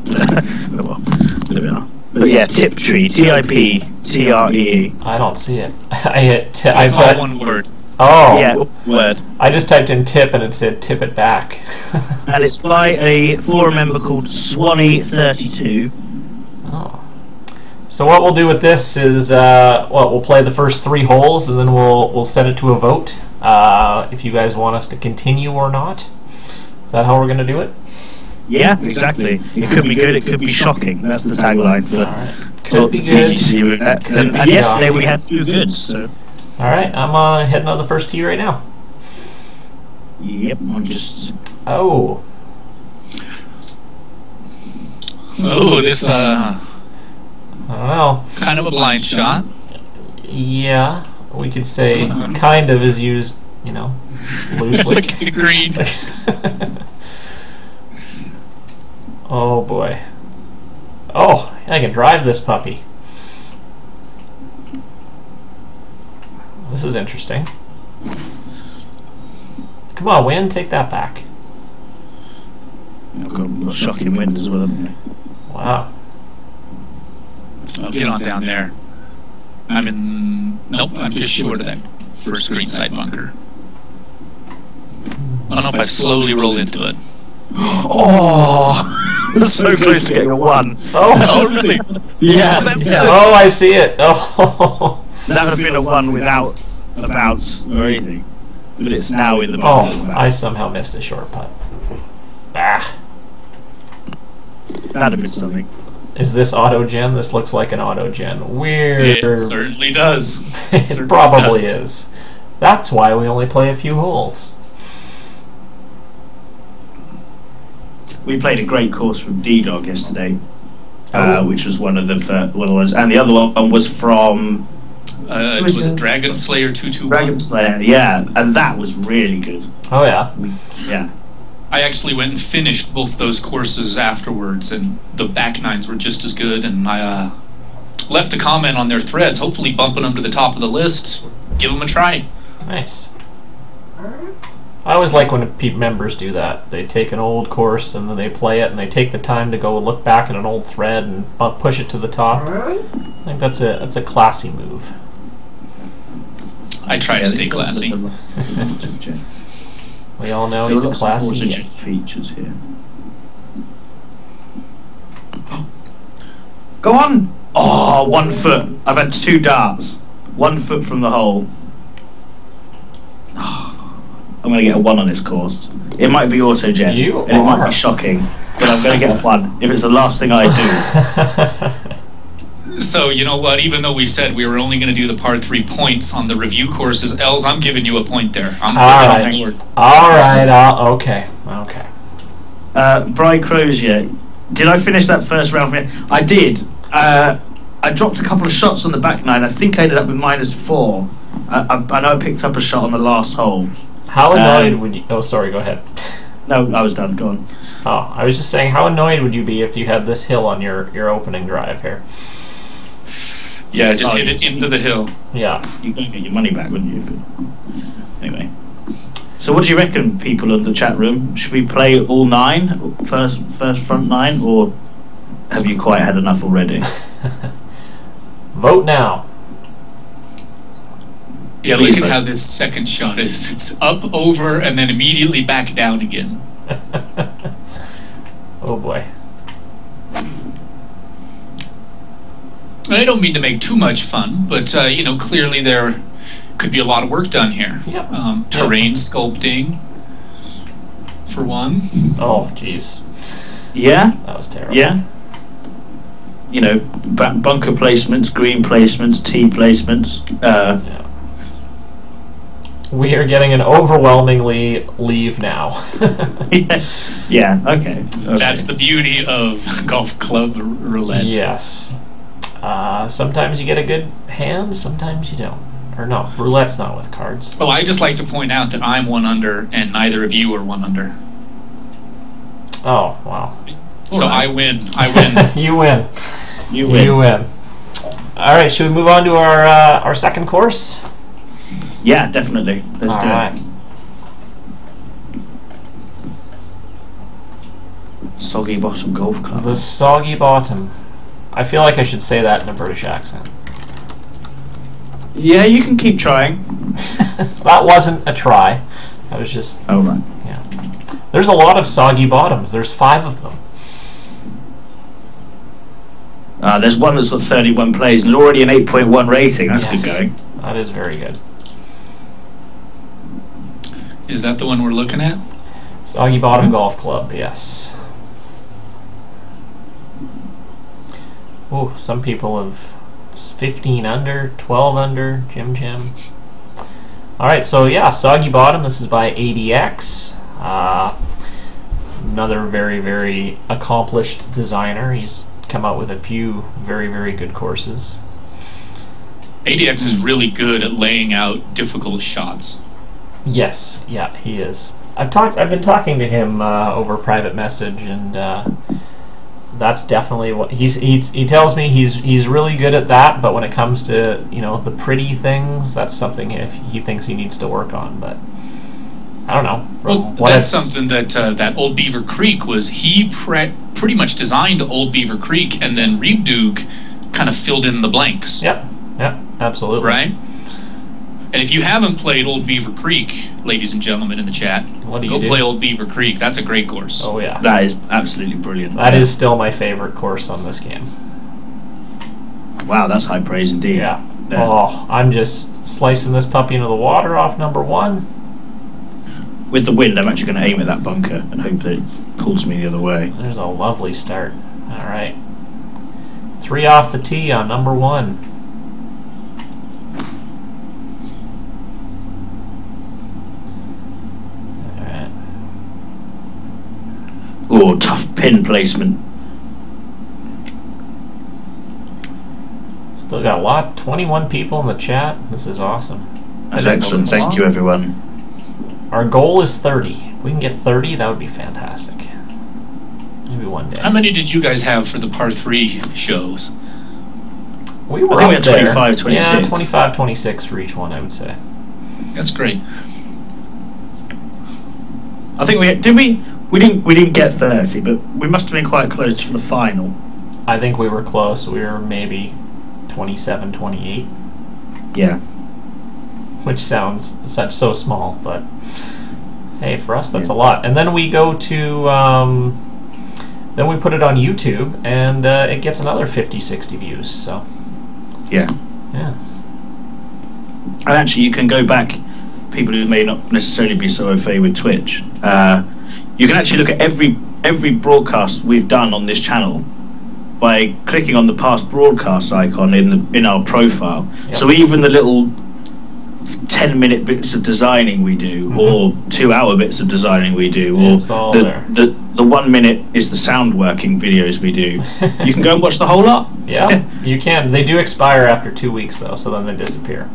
But yeah, Tiptree. Tiptree. TREE. I don't see it. I hit. It's all one word. Oh. Yeah, word. I just typed in tip and it said tip it back. And it's by a forum member called Swanee32. Oh. So what we'll do with this is, we'll play the first 3 holes and then we'll set it to a vote. If you guys want us to continue or not. Is that how we're going to do it? Yeah, exactly. It could be good, it could be shocking. That's the tagline for Could be good. TGC. And yesterday we had 2 goods, so... Alright, I'm heading on the first tee right now. Yep, I'm just... Oh. Oh, this I don't know. kind of a blind shot. Yeah, we could say kind of is used, you know, loosely. Look at the green. Oh boy. Oh, I can drive this puppy. This is interesting. Come on, wind, take that back. I've got a shocking wind as well, haven't I? Wow. Oh, get on down there. I'm in... Nope, I'm just short of that first green side bunker. Oh, nope, I slowly rolled into it. Oh! So close to getting a 1. Oh, really? Yeah. oh, I see it. Oh. That would have been a 1 without a bounce or anything. But it's now in the Oh, bunker. I somehow missed a short putt. Ah. That'd have been something. Is this auto gen? This looks like an auto gen. Weird. It certainly does. It certainly probably does. is. That's why we only play a few holes. We played a great course from D-Dog yesterday, Oh. which was one of the ones, and the other one was from Was it Dragon Slayer 221? Dragon Slayer. Yeah, and that was really good. Oh yeah. Yeah. I actually went and finished both those courses afterwards, and the back nines were just as good. And I left a comment on their threads, hopefully bumping them to the top of the list. Give them a try. Nice. I always like when members do that. They take an old course and then they play it, and they take the time to go look back at an old thread and push it to the top. I think that's a classy move. I try to stay classy. We all know he's a classy. Features here. Go on! Oh, 1 foot. I've had 2 darts. 1 foot from the hole. I'm going to get a 1 on this course. It might be auto-gen, and it might be shocking, but I'm going to get a 1 if it's the last thing I do. So, you know what? Even though we said we were only going to do the par 3 points on the review courses, Els, I'm giving you a point there. I'm All right. Okay. Bry Crozier, did I finish that first round? I did. I dropped a couple of shots on the back 9. I think I ended up with -4. I know I picked up a shot on the last hole. How annoyed would you... Oh, sorry, go ahead. No, I was done. Go on. Oh, I was just saying, how annoyed would you be if you had this hill on your opening drive here? Yeah, just hit it into the hill. Yeah. You could get your money back, wouldn't you? But anyway. So what do you reckon, people in the chat room? Should we play all 9? First front 9? Or have you quite had enough already? Vote now. Yeah, look at how this second shot is. It's up, over, and then immediately back down again. Oh boy. And I don't mean to make too much fun, but you know, clearly there could be a lot of work done here. Yep. Terrain sculpting, for one. Oh, jeez. Yeah? That was terrible. Yeah? You know, bunker placements, green placements, tee placements. Yeah. We are getting an overwhelmingly leave now. Yeah, okay. That's the beauty of golf club roulette. Yes. Sometimes you get a good hand, sometimes you don't. Or no, roulette's not with cards. Well, I just like to point out that I'm 1 under, and neither of you are 1 under. Oh, wow. So I win. I win. You win. You win. You win. All right, should we move on to our second course? Yeah, definitely. Let's do right. it. Soggy Bottom Golf Club. The Soggy Bottom. I feel like I should say that in a British accent. Yeah, you can keep trying. That wasn't a try. I was just... Oh, right. Yeah. There's a lot of soggy bottoms. There's 5 of them. There's one that's got 31 plays and already an 8.1 rating. That's Yes. good going. That is very good. Is that the one we're looking at? Soggy Bottom Golf Club, yes. Oh, some people have 15 under, 12 under, Jim. Alright, so yeah, Soggy Bottom, this is by ADX. Another very, very accomplished designer. He's come out with a few very, very good courses. ADX is really good at laying out difficult shots. Yes, yeah, he is. I've been talking to him over private message, and that's definitely what he tells me he's really good at that. But when it comes to the pretty things, that's something he thinks he needs to work on. But I don't know. Well, that's something that that Old Beaver Creek was. He pretty much designed Old Beaver Creek, and then Reeb Duke kind of filled in the blanks. Yep, absolutely. Right. And if you haven't played Old Beaver Creek, ladies and gentlemen in the chat, go play Old Beaver Creek. That's a great course. Oh yeah, that is absolutely brilliant. That is still my favorite course on this game. Wow, that's high praise indeed. Yeah. Oh, I'm just slicing this puppy into the water off number 1. With the wind, I'm actually going to aim at that bunker and hope that it pulls me the other way. There's a lovely start. All right. 3 off the tee on number 1. Oh, tough pin placement. Still got a lot. 21 people in the chat. This is awesome. That's excellent. Thank you, everyone. Our goal is 30. If we can get 30, that would be fantastic. Maybe one day. How many did you guys have for the par 3 shows? We were I think up we had there. 25, 26. Yeah, 25, 26 for each one, I would say. That's great. I think we didn't get 30, but we must have been quite close for the final. I think we were close. We were maybe 27, 28. Yeah. Which sounds so small, but hey, for us that's a lot. And then we go to then we put it on YouTube, and it gets another 50, 60 views. So yeah. And actually, you can go back. People who may not necessarily be so au fait with Twitch, you can actually look at every broadcast we've done on this channel by clicking on the past broadcast icon in our profile. Yep. So even the little 10-minute bits of designing we do, or 2-hour bits of designing we do, or the 1 minute is the sound working videos we do, you can go and watch the whole lot. Yeah, you can. They do expire after 2 weeks though, so then they disappear.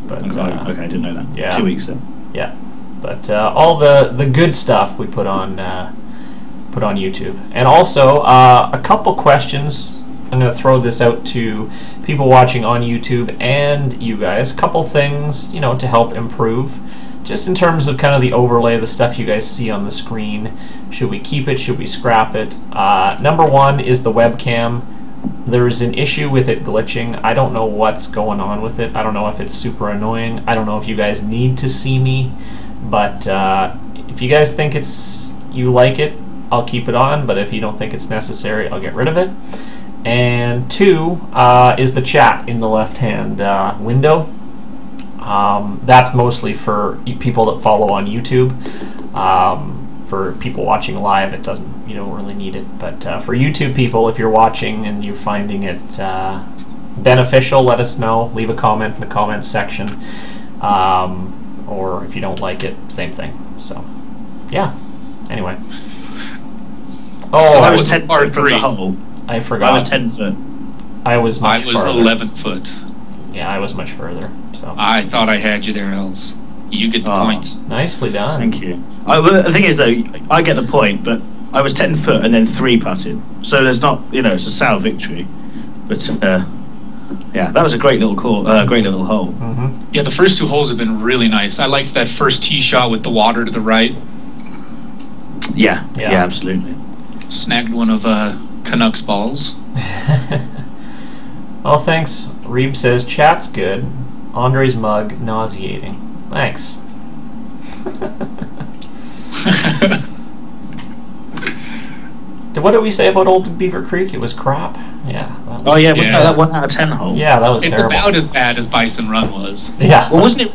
But okay, I didn't know that. Yeah. 2 weeks then. Yeah, but all the good stuff we put on YouTube, and also a couple questions. I'm going to throw this out to people watching on YouTube and you guys. A couple things, to help improve, just in terms of kind of the overlay, the stuff you guys see on the screen. Should we keep it? Should we scrap it? Number 1 is the webcam. There's an issue with it glitching. I don't know what's going on with it. I don't know if it's super annoying. I don't know if you guys need to see me, but if you guys think you like it, I'll keep it on, but if you don't think it's necessary, I'll get rid of it. And 2 is the chat in the left-hand window. That's mostly for people that follow on YouTube. For people watching live, you don't really need it. But for YouTube people, if you're watching and you're finding it beneficial, let us know. Leave a comment in the comments section. Or if you don't like it, same thing. So, yeah. Anyway. Oh, so I was 10 foot from the hole. I forgot. I was 10 foot. I was further. 11 foot. Yeah, I was much further. So I thought I had you there, Els. You get the point. Nicely done. Thank you. The thing is, though, I get the point, but I was 10 foot and then 3 putted. So there's not, it's a sour victory. But yeah, that was a great little hole. Yeah, the first 2 holes have been really nice. I liked that first tee shot with the water to the right. Yeah, absolutely. Snagged one of Canucks balls. Well, thanks. Reeb says chat's good. Andre's mug, nauseating. Thanks. What did we say about Old Beaver Creek? It was crap. Yeah. Oh yeah, wasn't that 1 out of 10 hole? Yeah, that was It's terrible. about as bad as Bison Run was. Yeah. Well, wasn't it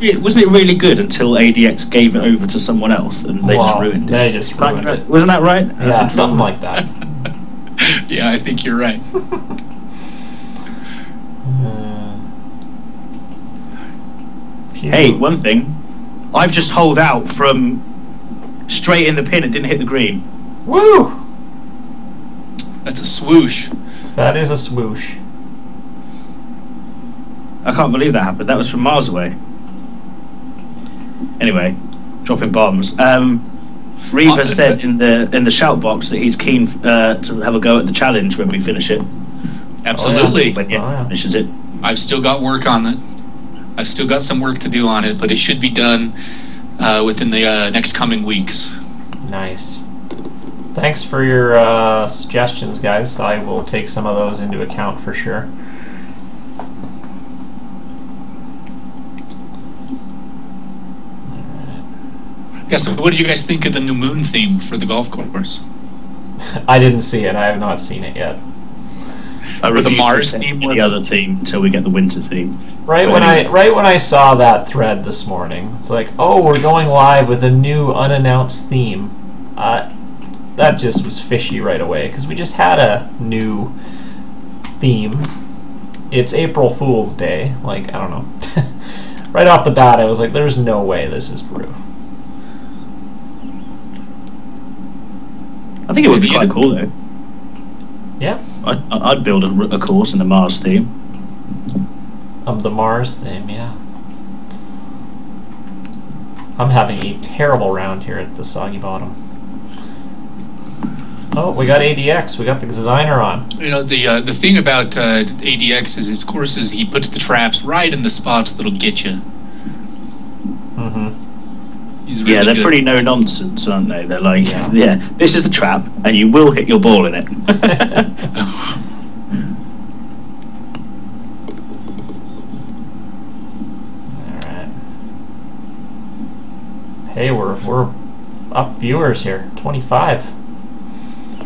really good until ADX gave it over to someone else and they just ruined it? They just ruined it. Wasn't that right? Yeah, something like that. Yeah, I think you're right. Hey, one thing. I've just holed out from straight in the pin and didn't hit the green. Woo! That's a swoosh. That is a swoosh. I can't believe that happened. That was from miles away. Anyway, dropping bombs. Reba said in the shout box that he's keen to have a go at the challenge when we finish it. Absolutely. When Jens finishes it. I've still got work on it. I've still got some work to do on it, but it should be done within the next coming weeks. Nice. Thanks for your suggestions, guys. I will take some of those into account for sure. Yeah, so what did you guys think of the new moon theme for the golf course? I didn't see it. I have not seen it yet. Or the Mars theme was the other theme until we get the winter theme. Right when I saw that thread this morning, it's like, oh, we're going live with a new unannounced theme. That just was fishy right away because we just had a new theme. It's April Fool's Day. Like, I don't know. Right off the bat, I was like, there's no way this is true. I think it would be quite cool though. Yeah. I'd build a course in the Mars theme. Of the Mars theme, yeah. I'm having a terrible round here at the Soggy Bottom. Oh, we got ADX. We got the designer on. You know, the thing about ADX is his courses, he puts the traps right in the spots that'll get you. Mm-hmm. He's really they're good. pretty no nonsense, aren't they? They're like, yeah, this is the trap, and you will hit your ball in it. Alright. Hey, we're up viewers here. 25.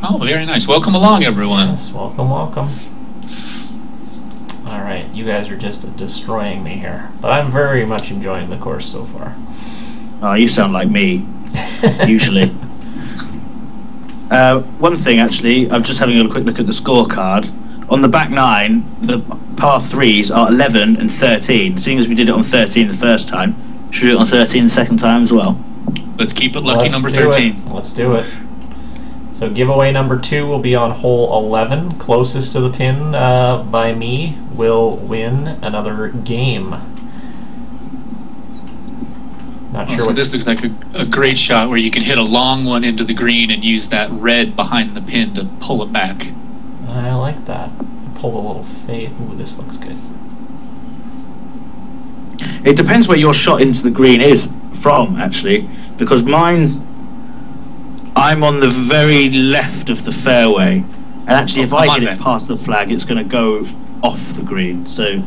Oh, very nice. Welcome along, everyone. Yes, welcome, welcome. Alright, you guys are just destroying me here. But I'm very much enjoying the course so far. Oh, you sound like me, usually. One thing, actually, I'm just having a quick look at the scorecard. On the back nine, the par 3s are 11 and 13. Seeing as we did it on 13 the first time, should we do it on 13 the second time as well? Let's keep it lucky. Let's Number do 13. it. Let's do it. So giveaway number 2 will be on hole 11. Closest to the pin by me will win another game. Not sure So what this looks like a great shot where you can hit a long one into the green and use that red behind the pin to pull it back. I like that. Pull a little fade. Ooh, this looks good. It depends where your shot into the green is from, actually, because I'm on the very left of the fairway, and actually, if I hit it past the flag, it's going to go off the green. So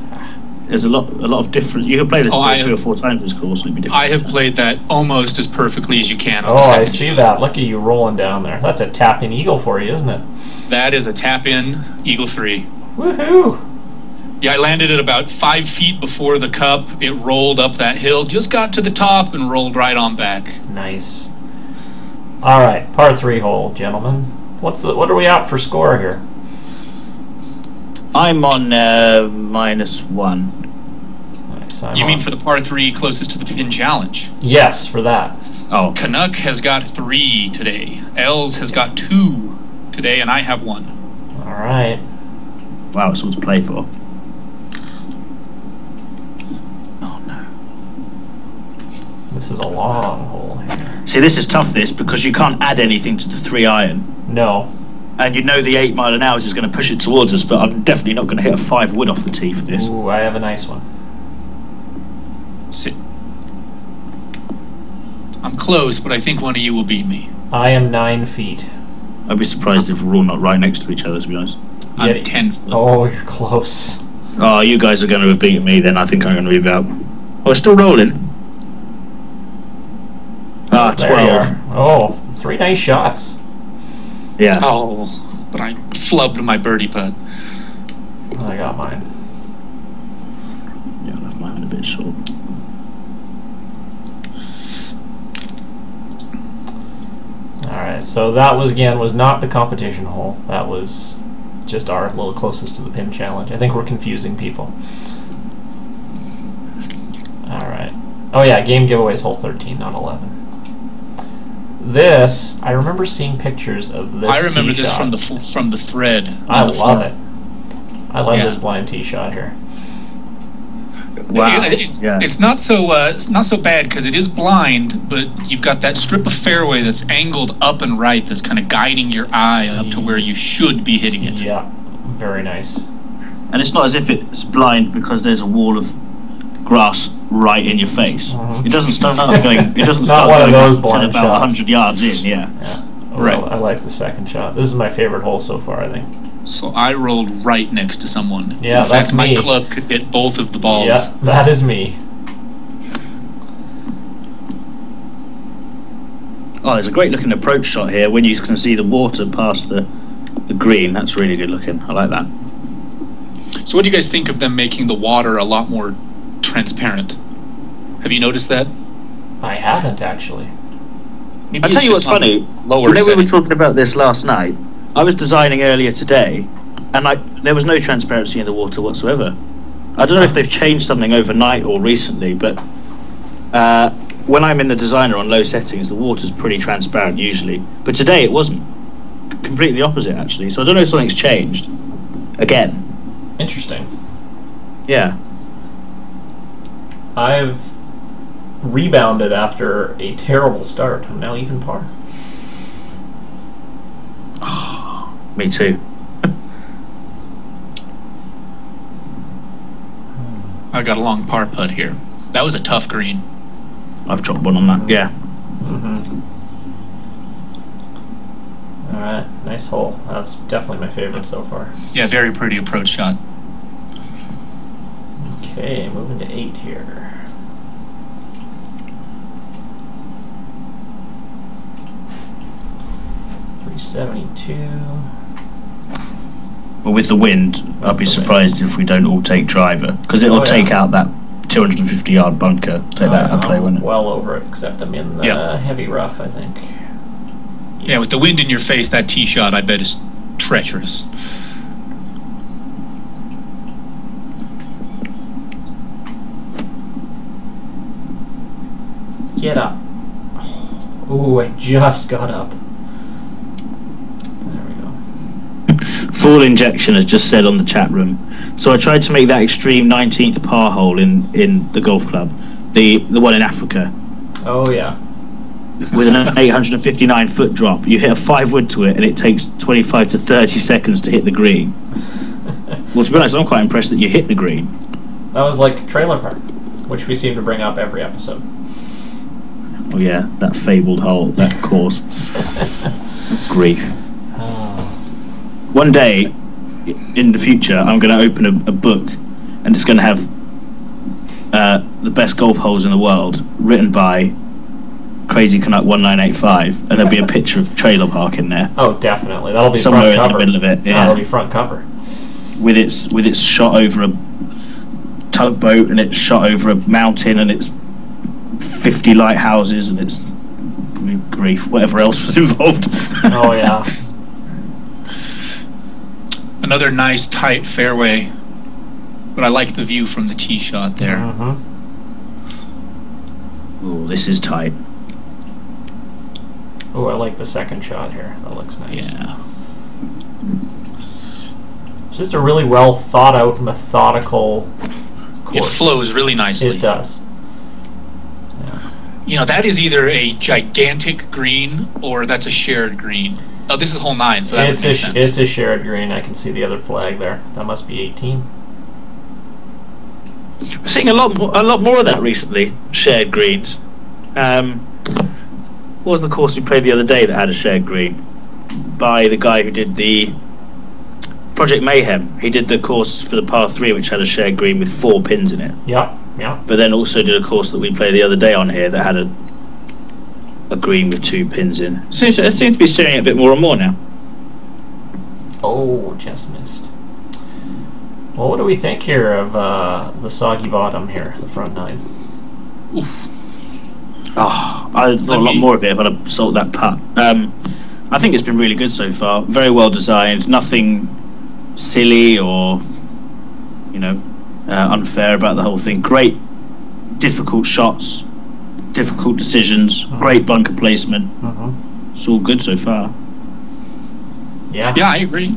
there's a lot of difference. You can play this 3 or 4 times this course, and it'd be different. I have played that almost as perfectly as you can. Oh, I see that. Look at you rolling down there. That's a tap-in eagle for you, isn't it? That is a tap-in eagle 3. Woohoo! Yeah, I landed at about 5 feet before the cup. It rolled up that hill, just got to the top, and rolled right on back. Nice. All right, par 3 hole, gentlemen. What are we out for score here? I'm on -1. Nice. You mean for the par 3 closest to the pin challenge? Yes, for that. Oh, Canuck has got 3 today. Els has got 2 today, and I have 1. All right. wow, it's all to play for. Oh no. This is a long hole here. See, this is tough, because you can't add anything to the 3 iron. No. And you know the 8 mile an hour is going to push it towards us, but I'm definitely not going to hit a 5 wood off the tee for this. Ooh, I have a nice one. Sit. I'm close, but I think one of you will beat me. I am 9 feet. I'd be surprised if we're all not right next to each other, to be honest. I'm 10 foot. Oh, you're close. Oh, you guys are going to have beaten me then. I think I'm going to be about... Oh, it's still rolling. Ah, There you 12. are. Oh, 3 nice shots. Yeah. Oh, but I flubbed my birdie putt. I got mine. Yeah, I left mine a bit short. Alright, so that was not the competition hole. That was just our little closest to the pin challenge. I think we're confusing people. Alright. Oh yeah, game giveaways hole 13, not 11. This, I remember seeing pictures of this. I remember tee this shot. from the thread. I on the love forum. it. I love Yeah. this blind tee shot here. Wow. It's not so bad because it is blind, but you've got that strip of fairway that's angled up and right that's kind of guiding your eye up to where you should be hitting it. Yeah, very nice. And it's not as if it's blind because there's a wall of grass right in your face. Mhm. It doesn't start going. It doesn't It's start not one of going those up to blind about shots. 100 yards in. Yeah. Right. I like the second shot. This is my favorite hole so far, I think. So I rolled right next to someone. Yeah, in fact, that's my me. club could hit both of the balls. Yeah, that is me. Oh, there's a great looking approach shot here when you can see the water past the green. That's really good looking. I like that. So what do you guys think of them making the water a lot more transparent? Have you noticed that? I haven't actually. Maybe I'll tell it's you what's just on funny. Lower You know, we were settings. talking about this last night. I was designing earlier today, and there was no transparency in the water whatsoever. I don't know if they've changed something overnight or recently, but when I'm in the designer on low settings, the water's pretty transparent usually. But today it wasn't. Completely opposite, actually. So I don't know if something's changed. Again. Interesting. Yeah. I've rebounded after a terrible start. I'm now even par. Me too. I got a long par putt here. That was a tough green. I've dropped one on that. Yeah. Mm-hmm. Alright, nice hole. That's definitely my favorite so far. Yeah, very pretty approach shot. Okay, moving to 8 here. .372. Well, with the wind, I'd be surprised if we don't all take driver, because it'll Oh, yeah. take out that 250-yard bunker. Take that and play, I'm wouldn't it? well over it, except I'm in the Yeah. heavy rough, I think. Yeah, with the wind in your face, that tee shot, I bet, is treacherous. Get up. Ooh, I just got up. There we go. Full injection has just said on the chat room. So I tried to make that extreme 19th par hole in the golf club, the one in Africa, Oh, yeah. with an 859-foot drop. You hit a 5-wood to it, and it takes 25 to 30 seconds to hit the green. Well, to be honest, I'm quite impressed that you hit the green. That was like Trailer Park, which we seem to bring up every episode. Oh yeah, that fabled hole, that course. Grief. One day, in the future, I'm going to open a book, and it's going to have the best golf holes in the world, written by Crazy Canuck 1985, and there'll be a picture of Trailer Park in there. Oh, definitely. That'll be Somewhere front in cover. the middle of it, yeah. That'll be front cover. With its shot over a tugboat, and it's shot over a mountain, and it's 50 lighthouses, and it's grief, whatever else was involved. Oh, yeah. Another nice tight fairway, but I like the view from the tee shot there. Mm-hmm. Oh, this is tight. Oh, I like the second shot here. That looks nice. Yeah. It's just a really well thought out, methodical It course. flows really nicely. It does. You know, that is either a gigantic green or that's a shared green. Oh, this is hole 9, so that would make sense. It's a shared green. I can see the other flag there. That must be 18. We're seeing a lot more of that recently. Shared greens. What was the course we played the other day that had a shared green? By the guy who did the Project Mayhem. He did the course for the par 3, which had a shared green with 4 pins in it. Yeah, yeah. But then also did a course that we played the other day on here that had a green with 2 pins in. So it seems to be steering it a bit more and more now. Oh, just missed. Well, what do we think here of the soggy bottom here, the front 9? Oof. Oh, I thought a lot more of it if I'd have sold that putt. I think it's been really good so far. Very well designed. Nothing silly or, unfair about the whole thing. Great, difficult shots, difficult decisions, great bunker placement. It's all good so far. Yeah. Yeah, I agree.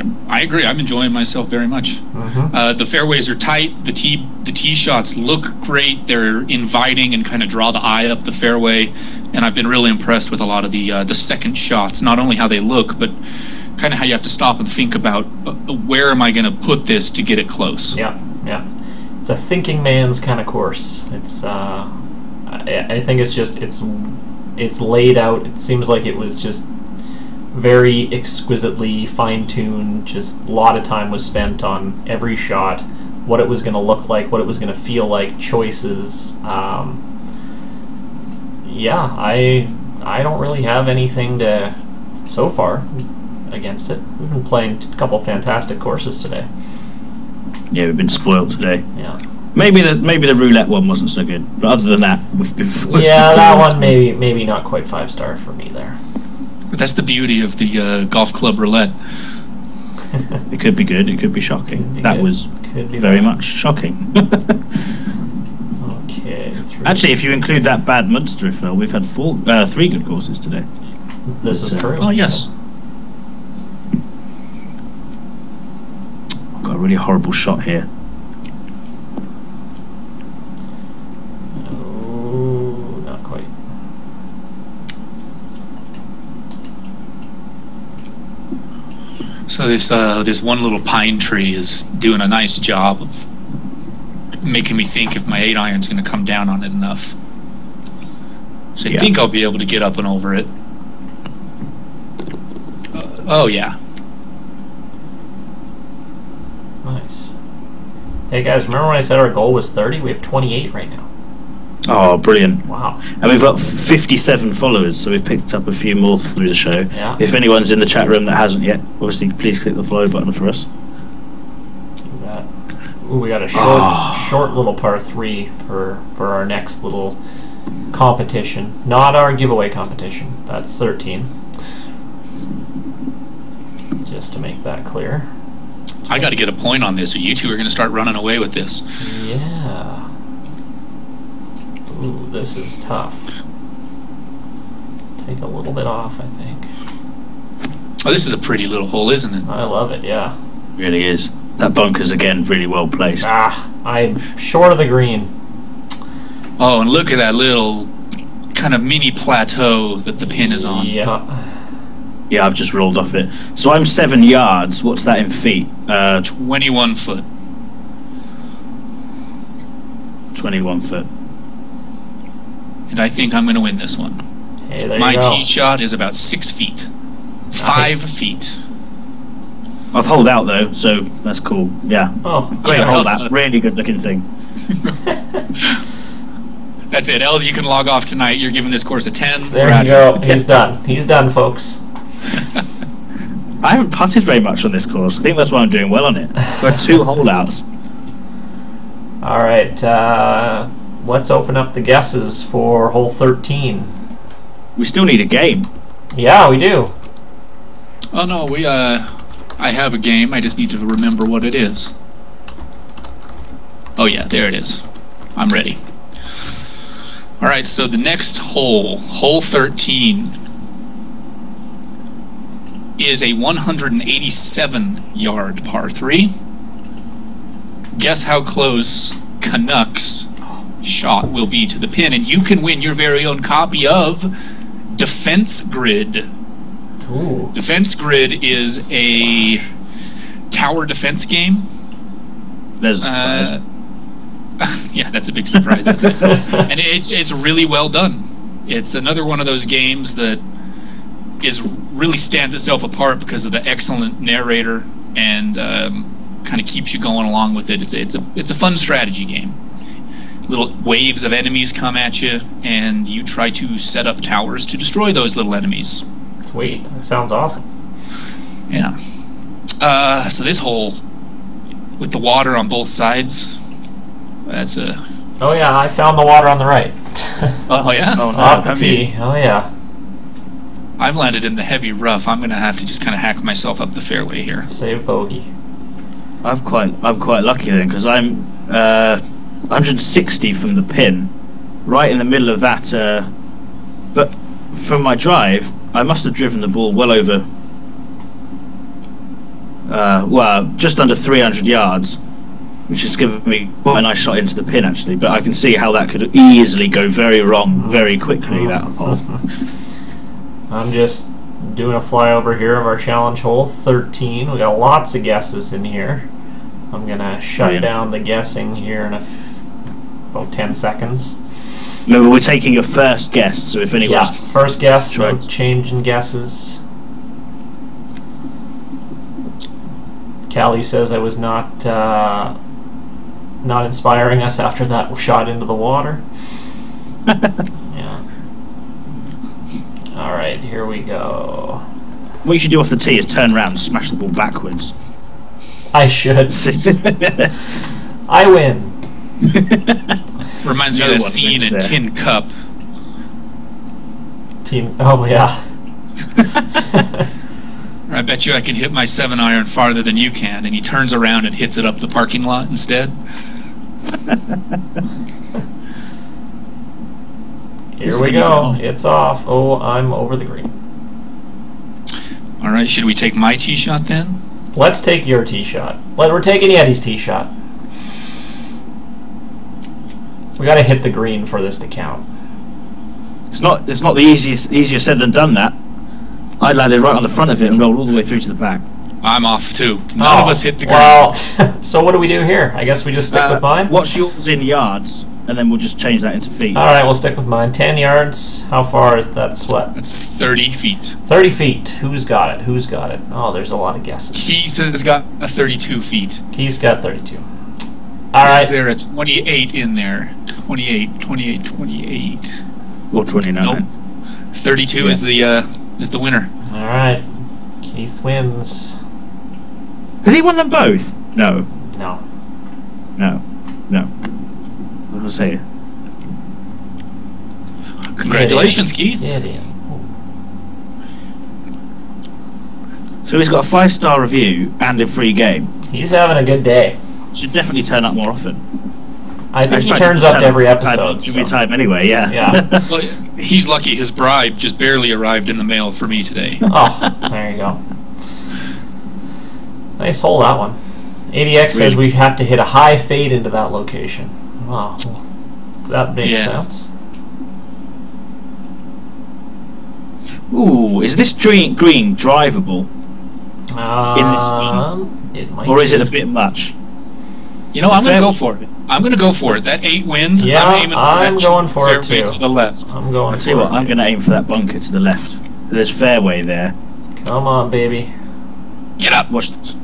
I'm enjoying myself very much. The fairways are tight. The tee shots look great. They're inviting and kind of draw the eye up the fairway. And I've been really impressed with a lot of the second shots. Not only how they look, but kind of how you have to stop and think about where am I going to put this to get it close. Yeah, yeah. It's a thinking man's kind of course. It's I think it's just it's laid out. It seems like it was just very exquisitely fine-tuned. Just a lot of time was spent on every shot, what it was going to look like, what it was going to feel like, choices. Yeah, I don't really have anything to so far against it. We've been playing a couple fantastic courses today. Yeah, we've been spoiled today. Yeah. Maybe the roulette one wasn't so good, but other than that, we've been. Yeah, that one maybe not quite 5-star for me there. But that's the beauty of the golf club roulette. It could be good. It could be shocking. That was very bad. much shocking. Okay. Actually, if you include that bad Munster fill, we've had 3 good courses today. This is true. Oh yes. I've got a really horrible shot here. Oh, not quite. So this one little pine tree is doing a nice job of making me think if my 8-iron's going to come down on it enough. So I think I'll be able to get up and over it. Oh yeah. Nice. Hey guys, remember when I said our goal was 30? We have 28 right now. Oh, brilliant. Wow. And we've got 57 followers, so we've picked up a few more through the show. Yeah. If anyone's in the chat room that hasn't yet, obviously please click the follow button for us. We got a short little par 3 for our next little competition. Not our giveaway competition. That's 13. Just to make that clear. I got to get a point on this, or you two are going to start running away with this. Yeah. Ooh, this is tough. Take a little bit off, I think. Oh, this is a pretty little hole, isn't it? I love it, yeah. Really is. That bunker's, again, really well placed. I'm short of the green. Oh, and look at that little kind of mini plateau that the pin is on. Yeah. Yeah, I've just rolled off it. So I'm 7 yards. What's that in feet? 21 foot. 21 foot. And I think I'm going to win this one. Hey, there My you go. tee shot is about 6 feet. 5 feet. I've holed out though, so that's cool. Yeah. Oh, Great yeah, hold out. Really good looking thing. That's it. Els, you can log off tonight. You're giving this course a 10. There you go. He's done. He's done, folks. I haven't putted very much on this course. I think that's why I'm doing well on it. Got 2 holdouts. All right. Let's open up the guesses for hole 13. We still need a game. Yeah, we do. Oh no, I have a game. I just need to remember what it is. Oh yeah, there it is. I'm ready. All right, so the next hole, hole 13, is a 187-yard par 3. Guess how close Canucks' shot will be to the pin, and you can win your very own copy of Defense Grid. Ooh. Defense Grid is a tower defense game. There's a surprise. Yeah, that's a big surprise, isn't it? And it's really well done. It's another one of those games that really stands itself apart because of the excellent narrator and kind of keeps you going along with it. It's a fun strategy game. Little waves of enemies come at you, and you try to set up towers to destroy those little enemies. Sweet. That sounds awesome. Yeah. So this hole with the water on both sides, that's a... Oh yeah, I found the water on the right. Oh yeah? Oh, no, Off the have tee. you? Oh yeah. I've landed in the heavy rough. I'm going to have to just kind of hack myself up the fairway here. Save bogey. I'm quite lucky then, because I'm 160 from the pin, right in the middle of that. But from my drive, I must have driven the ball well over, well, just under 300 yards, which has given me quite a nice shot into the pin actually. But I can see how that could easily go very wrong very quickly. That hole. I'm just doing a flyover here of our challenge hole 13. We got lots of guesses in here. I'm gonna shut down the guessing here in about 10 seconds. Remember, we're taking your first guess, so if anyone... Yeah, first guess, no right. change in guesses. Callie says I was not inspiring us after that shot into the water. Yeah. Alright, here we go. What you should do off the tee is turn around and smash the ball backwards. I should. I win. Reminds me of that scene in Tin Cup. Oh yeah. I bet you I can hit my 7-iron farther than you can, and he turns around and hits it up the parking lot instead. Here we go. It's off. Oh, I'm over the green. All right, should we take my tee shot then? Let's take your tee shot. We're taking Eddie's tee shot. We got to hit the green for this to count. It's not the easier said than done. That I landed right on the front of it and rolled all the way through to the back. I'm off too. None of us hit the green. Well, so what do we do here? I guess we just stick with mine. What's yours in yards, and then we'll just change that into feet. All right, we'll stick with mine. 10 yards. How far is that's what? That's 30 feet. 30 feet. Who's got it? Who's got it? Oh, there's a lot of guesses. Keith has got a 32 feet. He's got 32. All right. Is there a 28 in there? 28, 28, 28. Or 29. Nope. 32 is the winner. All right. Keith wins. Has he won them both? No. No. No. No. What did I say? Congratulations, Keith. Get in. So he's got a 5-star review and a free game. He's having a good day. Should definitely turn up more often. I think he turns up to every episode. Every time anyway, yeah. Yeah. Well, he's lucky. His bribe just barely arrived in the mail for me today. Oh, there you go. Nice hole, that one. ADX says we have to hit a high fade into that location. Wow. That makes sense. Ooh, is this green drivable? In this it might or is it a bit much? You know, I'm going to go for it. I'm going to go for it. That 8 wind, Yeah, I'm aiming for I'm that going for it fairway too. to the left. I'm going I'll for tell you what, it. I'm going to aim for that bunker to the left. There's fairway there. Come on, baby. Get up. Watch this.